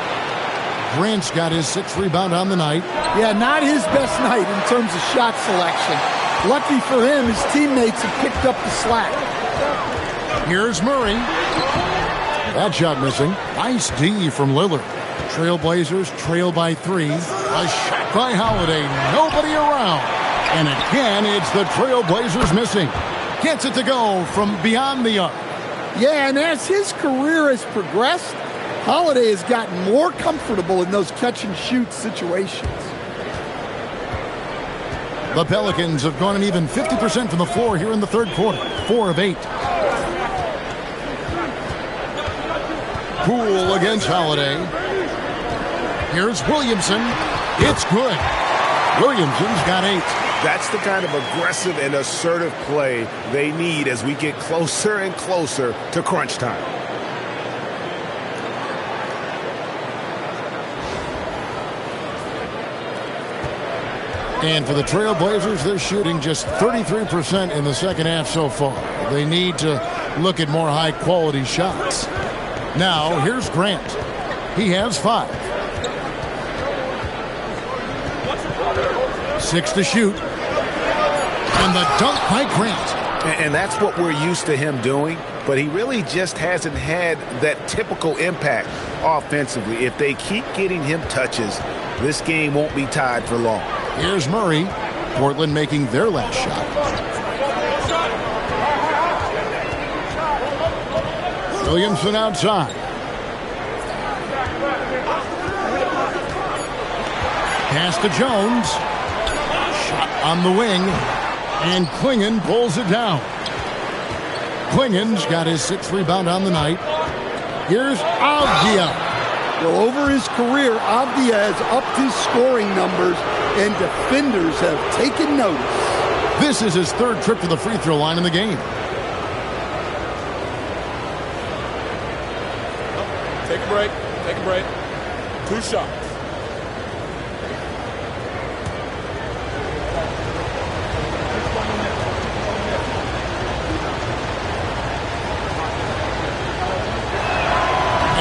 Grant's got his 6th rebound on the night. Yeah, not his best night in terms of shot selection. Lucky for him, his teammates have picked up the slack. Here's Murray. That shot missing. Nice D from Lillard. Trailblazers trail by 3. A shot by Holiday. Nobody around. And again, it's the Trailblazers missing. Gets it to go from beyond the arc. Yeah, and as his career has progressed, Holiday has gotten more comfortable in those catch-and-shoot situations. The Pelicans have gone an even 50% from the floor here in the third quarter. 4 of 8. Poole against Holiday. Here's Williamson. It's good. Williamson's got 8. That's the kind of aggressive and assertive play they need as we get closer and closer to crunch time. And for the Trailblazers, they're shooting just 33% in the second half so far. They need to look at more high-quality shots. Now, here's Grant. He has 5. 6 to shoot. And the dunk by Grant. And that's what we're used to him doing, but he really just hasn't had that typical impact offensively. If they keep getting him touches, this game won't be tied for long. Here's Murray. Portland making their last shot. Williamson outside. Pass to Jones. Shot on the wing. And Klingon pulls it down. Klingon's got his 6th rebound on the night. Here's Avdia. Well, over his career, Avdia has upped his scoring numbers, and defenders have taken notice. This is his 3rd trip to the free throw line in the game. Take a break. Take a break. 2 shots.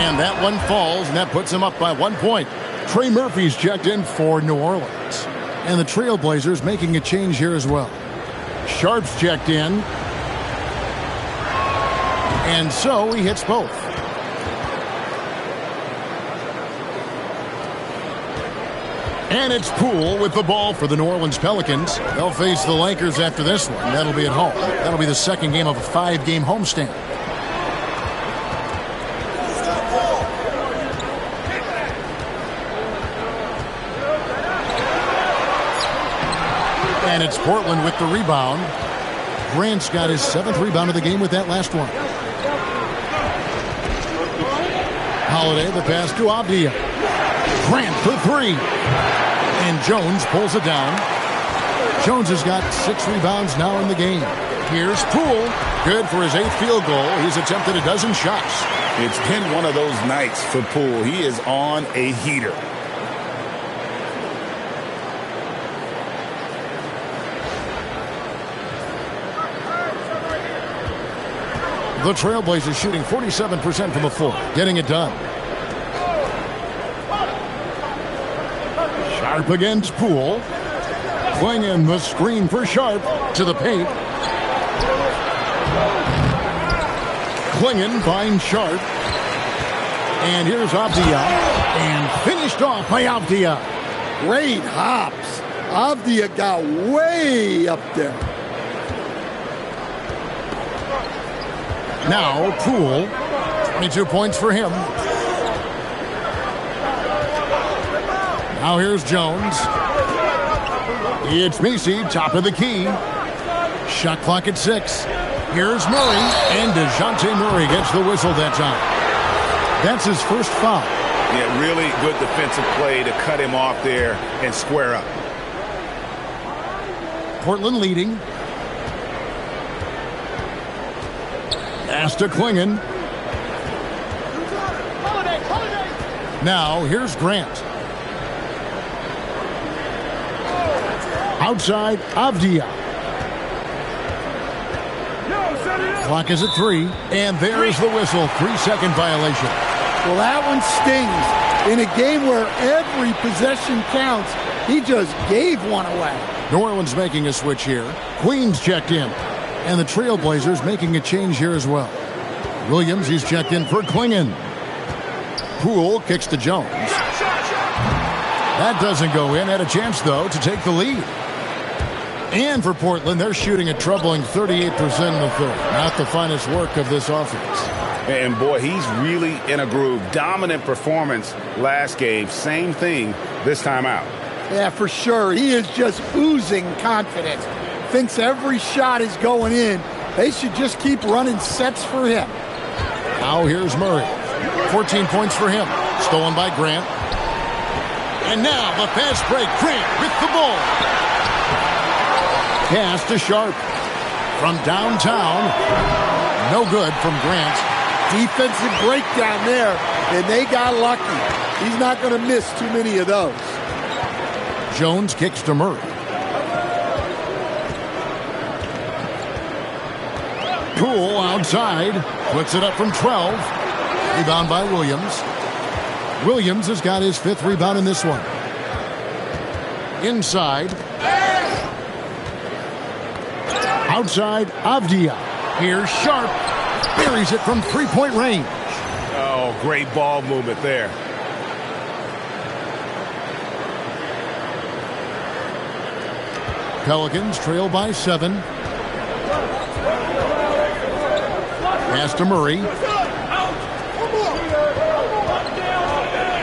And that one falls, and that puts him up by 1 point. Trey Murphy's checked in for New Orleans. And the Trailblazers making a change here as well. Sharp's checked in. And so he hits both. And it's Poole with the ball for the New Orleans Pelicans. They'll face the Lakers after this one. That'll be at home. That'll be the second game of a 5-game homestand. And it's Portland with the rebound. Grant's got his 7th rebound of the game with that last one. Holiday, the pass to Avdia. Grant for 3. And Jones pulls it down. Jones has got 6 rebounds now in the game. Here's Poole. Good for his 8th field goal. He's attempted a dozen shots. It's been one of those nights for Poole. He is on a heater. The Trailblazers shooting 47% from the floor, getting it done. Sharp against Poole. Playing in the screen for Sharp to the paint. Klingon finds Sharp. And here's Avdia. And finished off by Avdia. Great hops. Avdia got way up there. Now Poole, 22 points for him. Now here's Jones. It's Macy, top of the key. Shot clock at 6. Here's Murray, and DeJounte Murray gets the whistle that time. That's his first foul. Yeah, really good defensive play to cut him off there and square up. Portland leading. Pass to Klingon. Now, here's Grant. Outside, Avdia. Clock is at 3, and there's the whistle. 3-second violation. Well, that one stings. In a game where every possession counts, he just gave one away. New Orleans making a switch here. Queens checked in. And the Trailblazers making a change here as well. Williams, he's checked in for Klingon. Poole kicks to Jones. That doesn't go in. Had a chance, though, to take the lead. And for Portland, they're shooting a troubling 38% in the third. Not the finest work of this offense. And, boy, he's really in a groove. Dominant performance last game. Same thing this time out. Yeah, for sure. He is just oozing confidence. Thinks every shot is going in. They should just keep running sets for him. Now here's Murray. 14 points for him. Stolen by Grant. And now the fast break. Grant with the ball. Pass to Sharp. From downtown. No good from Grant. Defensive breakdown there, and they got lucky. He's not going to miss too many of those. Jones kicks to Murray. Poole outside. Puts it up from 12. Rebound by Williams. Williams has got his 5th rebound in this one. Inside. Outside, Avdia. Here's Sharp. Buries it from 3-point range. Oh, great ball movement there. Pelicans trail by 7. Pass to Murray.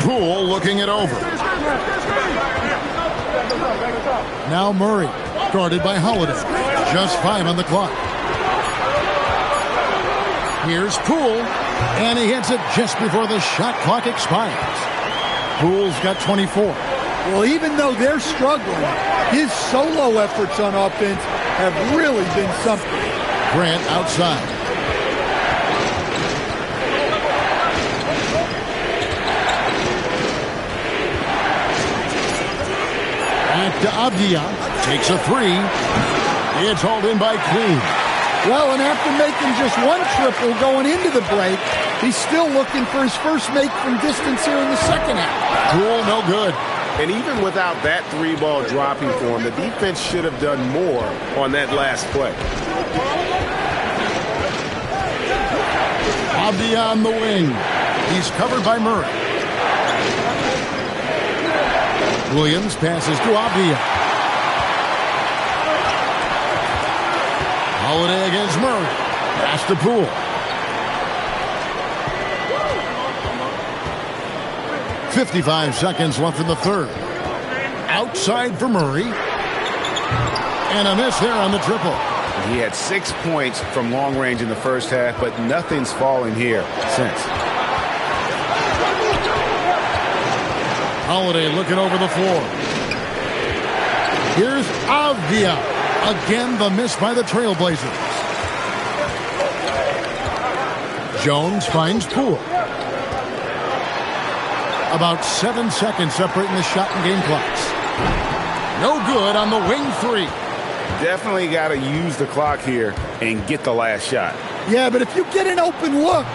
Poole looking it over. Now Murray, guarded by Holiday. Just 5 on the clock. Here's Poole, and he hits it just before the shot clock expires. Poole's got 24. Well, even though they're struggling, his solo efforts on offense have really been something. Grant outside. Back to Avdia. Takes a 3. It's hauled in by Clean. Well, and after making just one triple going into the break, he's still looking for his first make from distance here in the second half. Poole, no good. And even without that 3-ball dropping for him, the defense should have done more on that last play. Avdia on the wing. He's covered by Murray. Williams passes to Avdia. Holiday against Murray. Pass to Poole. .55 seconds left in the third. Outside for Murray. And a miss there on the triple. He had 6 points from long range in the first half, but nothing's fallen here since. Holiday looking over the floor. Here's Avdia. Again, the miss by the Trailblazers. Jones finds Poole. About 7 seconds separating the shot and game clocks. No good on the wing three. Definitely got to use the clock here and get the last shot. Yeah, but if you get an open look,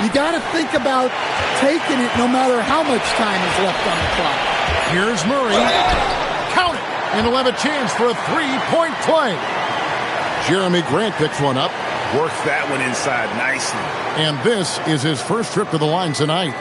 you got to think about taking it no matter how much time is left on the clock. Here's Murray. Count it. And he'll have a chance for a three-point play. Jeremy Grant picks one up. Works that one inside nicely. And this is his first trip to the line tonight.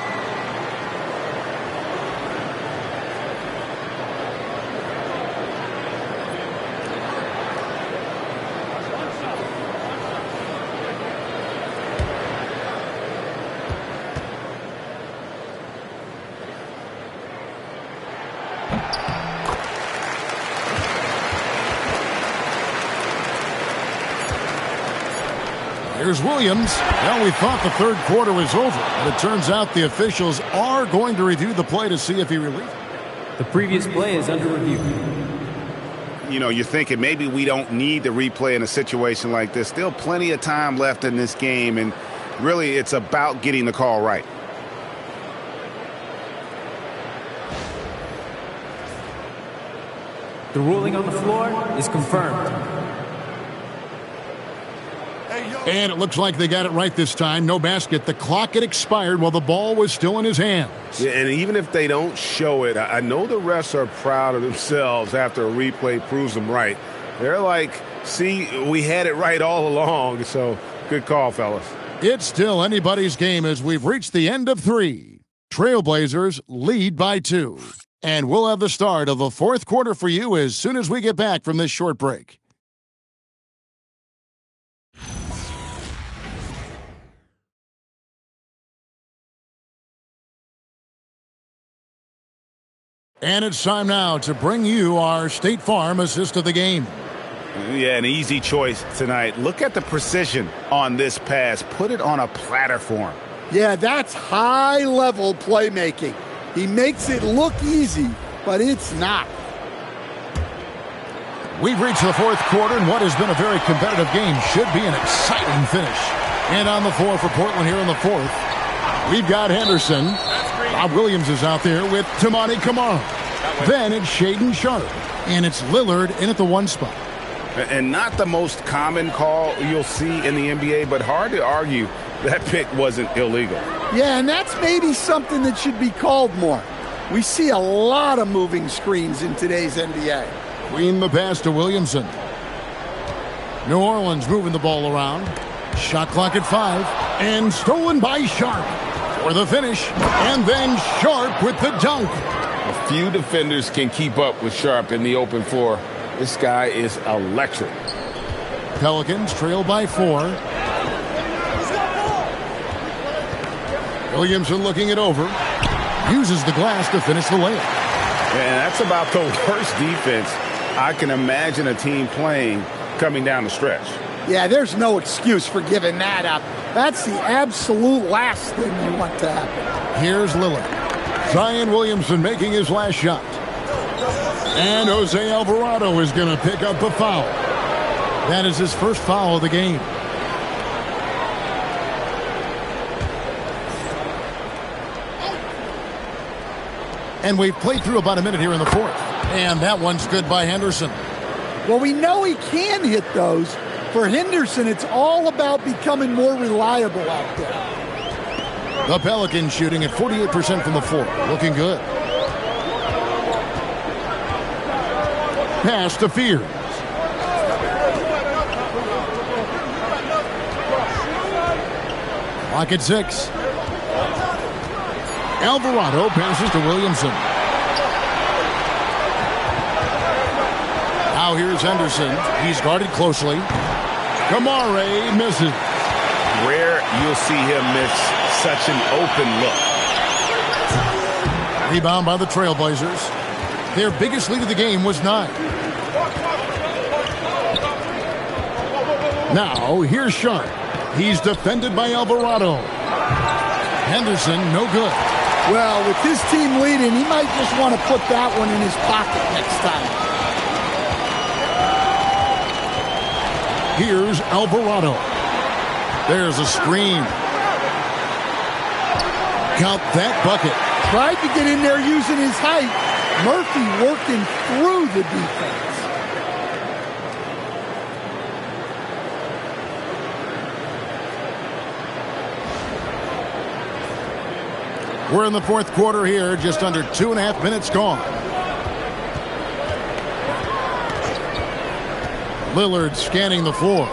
Here's Williams. Well, we thought the third quarter was over, but it turns out the officials are going to review the play to see if he released it. The previous play is under review. You know, you're thinking maybe we don't need the replay in a situation like this. Still plenty of time left in this game, and really it's about getting the call right. The ruling on the floor is confirmed. And it looks like they got it right this time. No basket. The clock had expired while the ball was still in his hands. Yeah, and even if they don't show it, I know the refs are proud of themselves after a replay proves them right. They're like, see, we had it right all along. So good call, fellas. It's still anybody's game as we've reached the end of 3. Trailblazers lead by 2. And we'll have the start of the fourth quarter for you as soon as we get back from this short break. And it's time now to bring you our State Farm assist of the game. Yeah, an easy choice tonight. Look at the precision on this pass. Put it on a platter for him. Yeah, that's high-level playmaking. He makes it look easy, but it's not. We've reached the fourth quarter, and what has been a very competitive game should be an exciting finish. And on the floor for Portland here in the fourth, we've got Henderson. Bob Williams is out there with Tamani Kamara. Then it's Shaedon Sharpe, and it's Lillard in at the 1 spot. And not the most common call you'll see in the NBA, but hard to argue that pick wasn't illegal. Yeah, and that's maybe something that should be called more. We see a lot of moving screens in today's NBA. Green the pass to Williamson. New Orleans moving the ball around. Shot clock at 5, and stolen by Sharpe for the finish, and then Sharpe with the dunk. A few defenders can keep up with Sharpe in the open floor. This guy is electric. Pelicans trail by 4. Williamson looking it over. Uses the glass to finish the layup. And that's about the worst defense I can imagine a team playing coming down the stretch. Yeah, there's no excuse for giving that up. That's the absolute last thing you want to happen. Here's Lillard. Zion Williamson making his last shot. And Jose Alvarado is going to pick up a foul. That is his first foul of the game. And we've played through about a minute here in the fourth. And that one's good by Henderson. Well, we know he can hit those. For Henderson, it's all about becoming more reliable out there. The Pelicans shooting at 48% from the floor. Looking good. Pass to Fears. Clock at 6. Alvarado passes to Williamson. Now here's Henderson. He's guarded closely. Kamara misses. Rare you'll see him miss such an open look. Rebound by the Trailblazers. Their biggest lead of the game was 9. Now here's Sharpe. He's defended by Alvarado. Henderson, no good. Well, with his team leading, he might just want to put that one in his pocket next time. Here's Alvarado. There's a screen. Count that bucket. Tried to get in there using his height. Murphy working through the defense. We're in the fourth quarter here, just under 2.5 minutes gone. Lillard scanning the floor.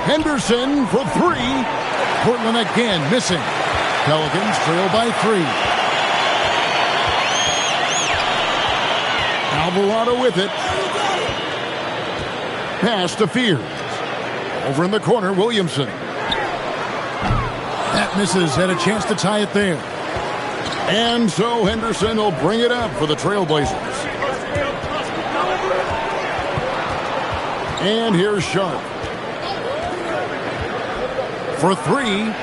Henderson for three. Portland again missing. Pelicans trail by 3. Alvarado with it. Pass to Fears. Over in the corner, Williamson. That misses, had a chance to tie it there. And so Henderson will bring it up for the Trailblazers. And here's Sharp. For 3.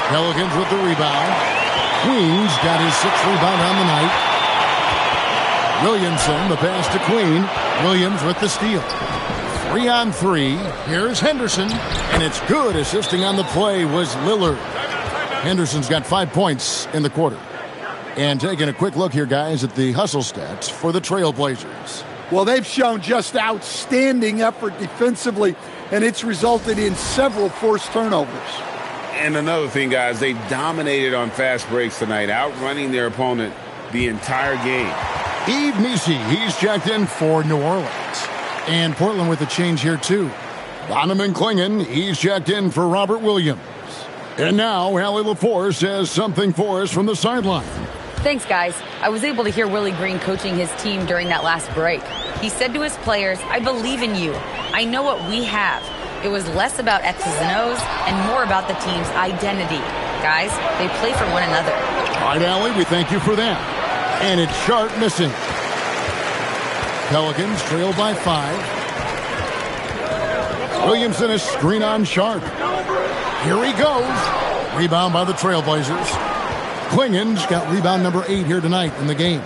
Pelicans with the rebound. Queen's got his 6th rebound on the night. Williamson, the pass to Queen. Williams with the steal. 3 on 3. Here's Henderson. And it's good. Assisting on the play was Lillard. Henderson's got 5 points in the quarter. And taking a quick look here, guys, at the hustle stats for the Trailblazers. Well, they've shown just outstanding effort defensively, and it's resulted in several forced turnovers. And another thing, guys, they dominated on fast breaks tonight, outrunning their opponent the entire game. Yves Missi, he's checked in for New Orleans. And Portland with a change here, too. Donovan Clingan, he's checked in for Robert Williams. And now, Allie LaForce says something for us from the sideline. Thanks, guys. I was able to hear Willie Green coaching his team during that last break. He said to his players, "I believe in you. I know what we have." It was less about X's and O's and more about the team's identity. Guys, they play for one another. All right, Allie, we thank you for that. And it's Sharp missing. Pelicans trail by 5. Williamson is screen on Sharp. Here he goes. Rebound by the Trailblazers. Clingan's got rebound number 8 here tonight in the game.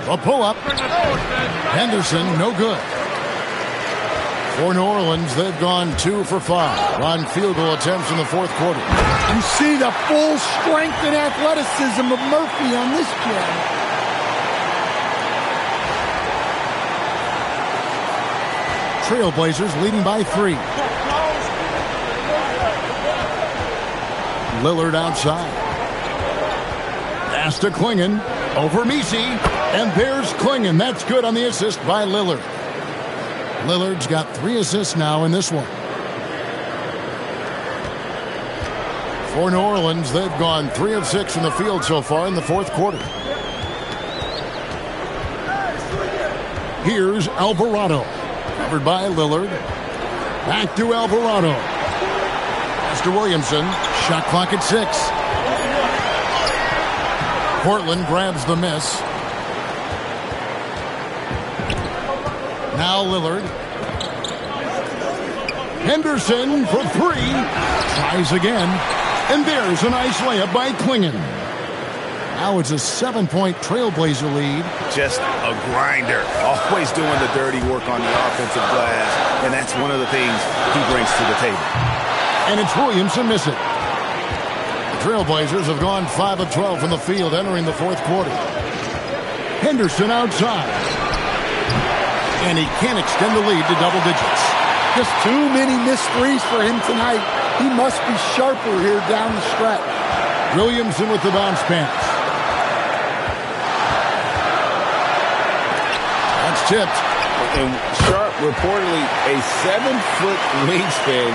A pull-up. Henderson, no good. For New Orleans, they've gone 2 for 5 on field goal attempts in the fourth quarter. You see the full strength and athleticism of Murphy on this play. Trailblazers leading by 3. Lillard outside. Pass to Clingan. Over Missi. And there's Clingan. That's good on the assist by Lillard. Lillard's got 3 assists now in this one. For New Orleans, they've gone 3 of 6 from the field so far in the fourth quarter. Here's Alvarado. Covered by Lillard. Back to Alvarado. Pass to Williamson. Shot clock at 6. Portland grabs the miss. Now Lillard. Henderson for 3. Tries again. And there's a nice layup by Clingan. Now it's a 7-point Trailblazer lead. Just a grinder. Always doing the dirty work on the offensive glass. And that's one of the things he brings to the table. And it's Williamson missing. The Trailblazers have gone 5 of 12 from the field entering the fourth quarter. Henderson outside. And he can't extend the lead to double digits. Just too many missed threes for him tonight. He must be sharper here down the stretch. Williamson with the bounce pass. That's tipped. And Sharp reportedly a 7-foot wingspan.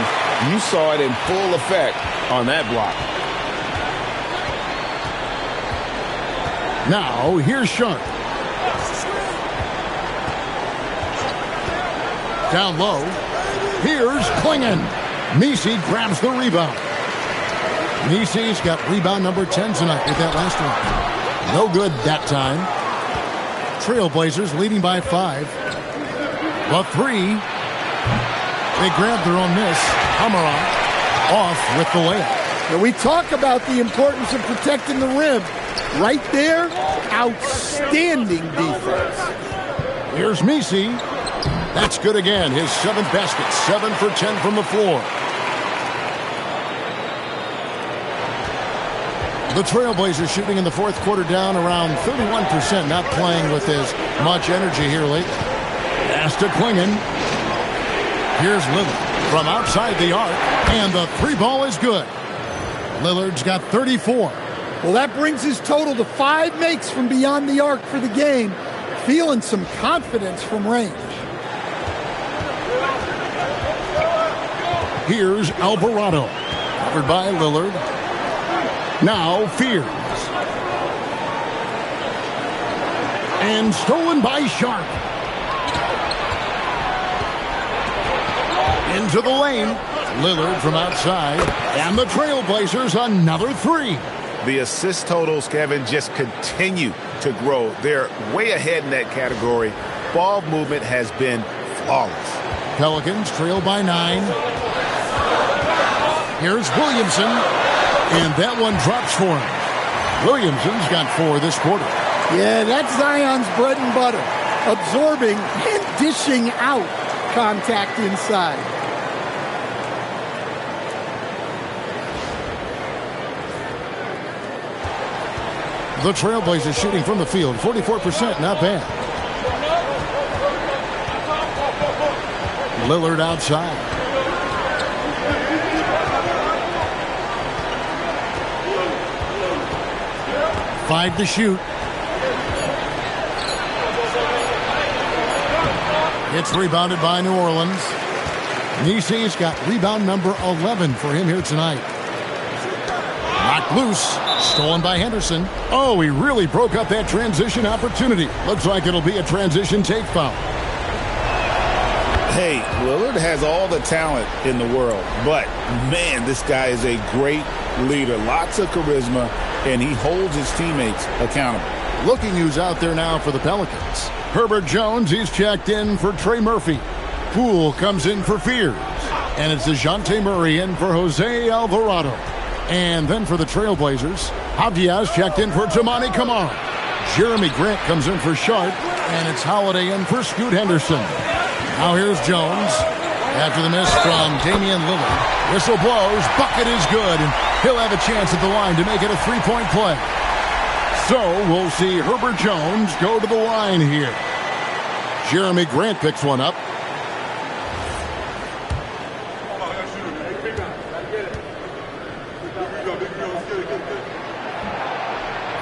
You saw it in full effect on that block. Now, here's Sharp. Down low. Here's Clingan. Missi grabs the rebound. Missi's got rebound number 10 tonight with that last one. No good that time. Trailblazers leading by 5. The 3. They grab their own miss. Hamara off with the layup. Now we talk about the importance of protecting the rim. Right there, outstanding defense. Here's Missi. That's good again. His 7th basket, 7 for 10 from the floor. The Trailblazers shooting in the fourth quarter down around 31%, not playing with as much energy here lately. Pass to Klingon. Here's Lillard from outside the arc, and the 3-ball is good. Lillard's got 34. Well, that brings his total to 5 makes from beyond the arc for the game. Feeling some confidence from range. Here's Alvarado, covered by Lillard. Now Fears. And stolen by Sharp. Into the lane. Lillard from outside. And the Trailblazers another 3. The assist totals, Kevin, just continue to grow. They're way ahead in that category. Ball movement has been flawless. Pelicans trail by 9. Here's Williamson. And that one drops for him. Williamson's got 4 this quarter. Yeah, that's Zion's bread and butter. Absorbing and dishing out contact inside. The Trailblazers shooting from the field, 44%, not bad. Lillard outside. Five to shoot. It's rebounded by New Orleans. Nisi's got rebound number 11 for him here tonight. Knocked loose. Stolen by Henderson. Oh, he really broke up that transition opportunity. Looks like it'll be a transition take foul. Hey, Lillard has all the talent in the world, but, man, this guy is a great leader. Lots of charisma, and he holds his teammates accountable. Looking who's out there now for the Pelicans. Herbert Jones, he's checked in for Trey Murphy. Poole comes in for Fears. And it's DeJounte Murray in for Jose Alvarado. And then for the Trailblazers, Abdias checked in for Tamani Kamara. Jeremy Grant comes in for Sharp, and it's Holiday in for Scoot Henderson. Now here's Jones. After the miss from Damian Lillard. Whistle blows, bucket is good, and he'll have a chance at the line to make it a 3-point play. So we'll see Herbert Jones go to the line here. Jeremy Grant picks one up.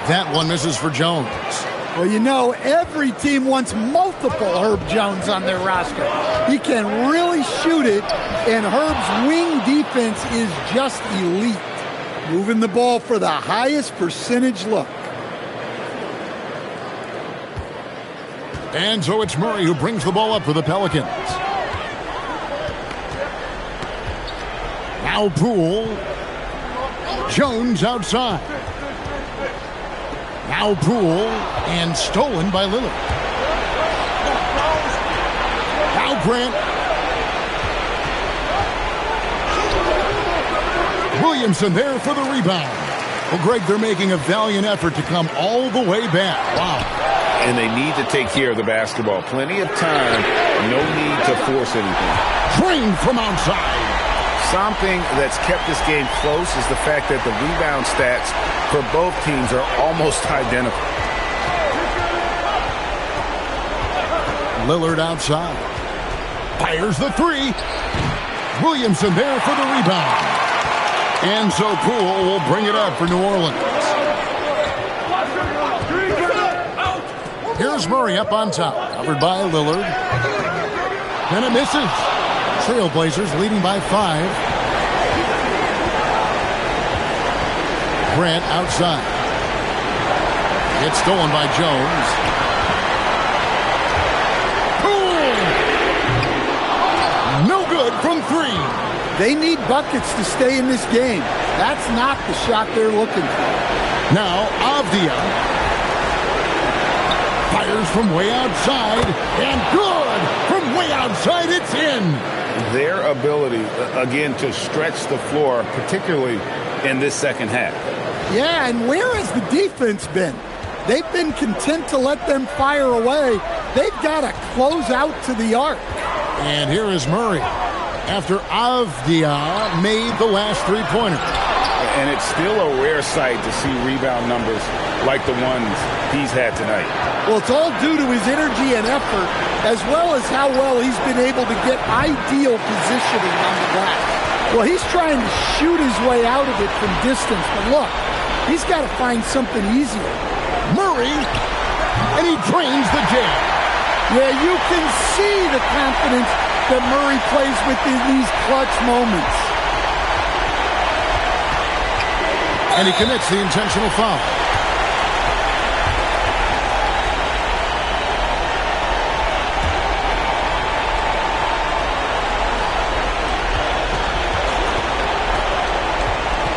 That one misses for Jones. Well, you know, every team wants multiple Herb Jones on their roster. He can really shoot it, and Herb's wing defense is just elite. Moving the ball for the highest percentage look. And so it's Murray who brings the ball up for the Pelicans. Now Poole. Jones outside. Now Poole, and stolen by Lillard. Now Grant. Williamson there for the rebound. Well, Greg, they're making a valiant effort to come all the way back. Wow. And they need to take care of the basketball. Plenty of time, no need to force anything. Drained from outside. Something that's kept this game close is the fact that the rebound stats for both teams are almost identical. Lillard outside. Fires the 3. Williamson there for the rebound. And so Poole will bring it up for New Orleans. Here's Murray up on top. Covered by Lillard. And it misses. Trailblazers leading by 5. Grant outside. It's stolen by Jones. Poole! No good from 3. They need buckets to stay in this game. That's not the shot they're looking for. Now Avdia fires from way outside, and good! From way outside, it's in! Their ability, again, to stretch the floor, particularly in this second half. Yeah, and where has the defense been? They've been content to let them fire away. They've got to close out to the arc. And here is Murray after Avdia made the last three-pointer. And it's still a rare sight to see rebound numbers like the ones he's had tonight. Well, it's all due to his energy and effort, as well as how well he's been able to get ideal positioning on the glass. Well, he's trying to shoot his way out of it from distance, but look, he's got to find something easier. Murray, and he drains the jam. Yeah, you can see the confidence that Murray plays with in these clutch moments. And he commits the intentional foul.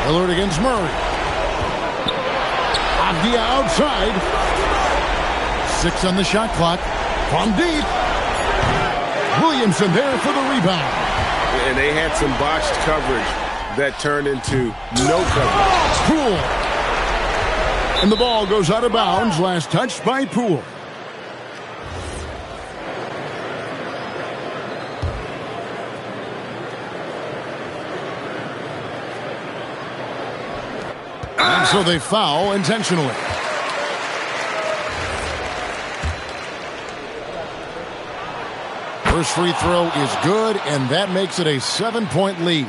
Lillard against Murray. Avdia outside. 6 on the shot clock. From deep. Williamson there for the rebound. And they had some botched coverage that turned into no coverage. Poole. And the ball goes out of bounds. Last touched by Poole. And so they foul intentionally. First free throw is good, and that makes it a 7-point lead.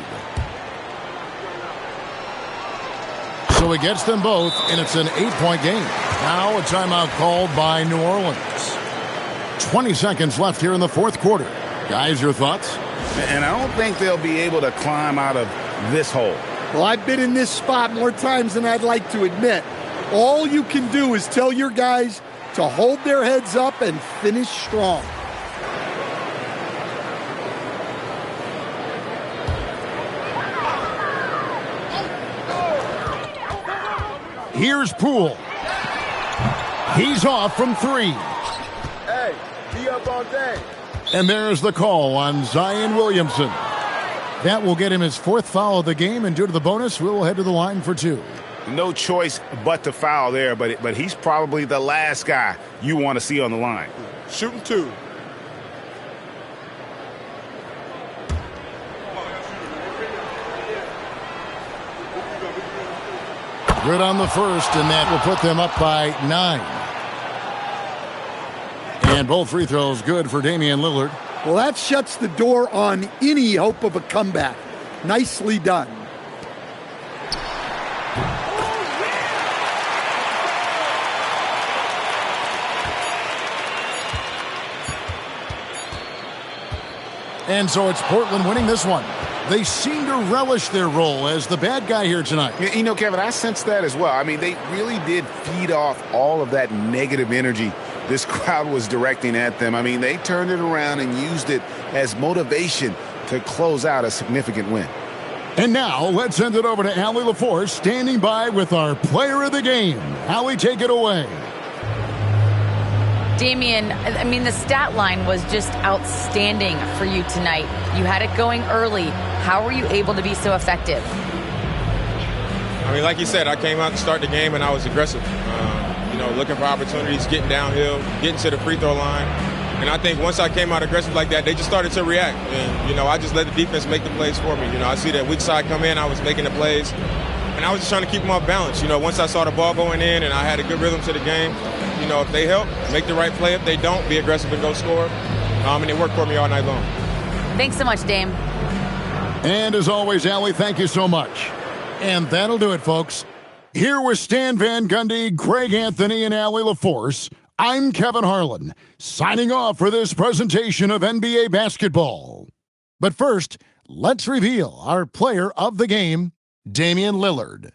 So he gets them both, and it's an 8-point game. Now a timeout called by New Orleans. 20 seconds left here in the fourth quarter. Guys, your thoughts? And I don't think they'll be able to climb out of this hole. Well, I've been in this spot more times than I'd like to admit. All you can do is tell your guys to hold their heads up and finish strong. Here's Poole. He's off from 3. Hey, be up all day. And there's the call on Zion Williamson. That will get him his 4th foul of the game, and due to the bonus, we will head to the line for 2. No choice but to foul there, but he's probably the last guy you want to see on the line. Shooting 2. Good on the first, and that will put them up by 9. And both free throws good for Damian Lillard. Well, that shuts the door on any hope of a comeback. Nicely done. And so it's Portland winning this one. They seem to relish their role as the bad guy here tonight. You know, Kevin, I sense that as well. I mean, they really did feed off all of that negative energy this crowd was directing at them. I mean, they turned it around and used it as motivation to close out a significant win. And now let's send it over to Allie LaForce, standing by with our player of the game. Allie, take it away. Damian, I mean, the stat line was just outstanding for you tonight. You had it going early. How were you able to be so effective? I mean, like you said, I came out to start the game and I was aggressive. Looking for opportunities, getting downhill, getting to the free throw line. And I think once I came out aggressive like that, they just started to react. And, I just let the defense make the plays for me. I see that weak side come in, I was making the plays. And I was just trying to keep them off balance. Once I saw the ball going in and I had a good rhythm to the game, if they help, make the right play. If they don't, be aggressive and go score. And it worked for me all night long. Thanks so much, Dame. And as always, Allie, thank you so much. And that'll do it, folks. Here with Stan Van Gundy, Greg Anthony, and Allie LaForce, I'm Kevin Harlan, signing off for this presentation of NBA basketball. But first, let's reveal our player of the game, Damian Lillard.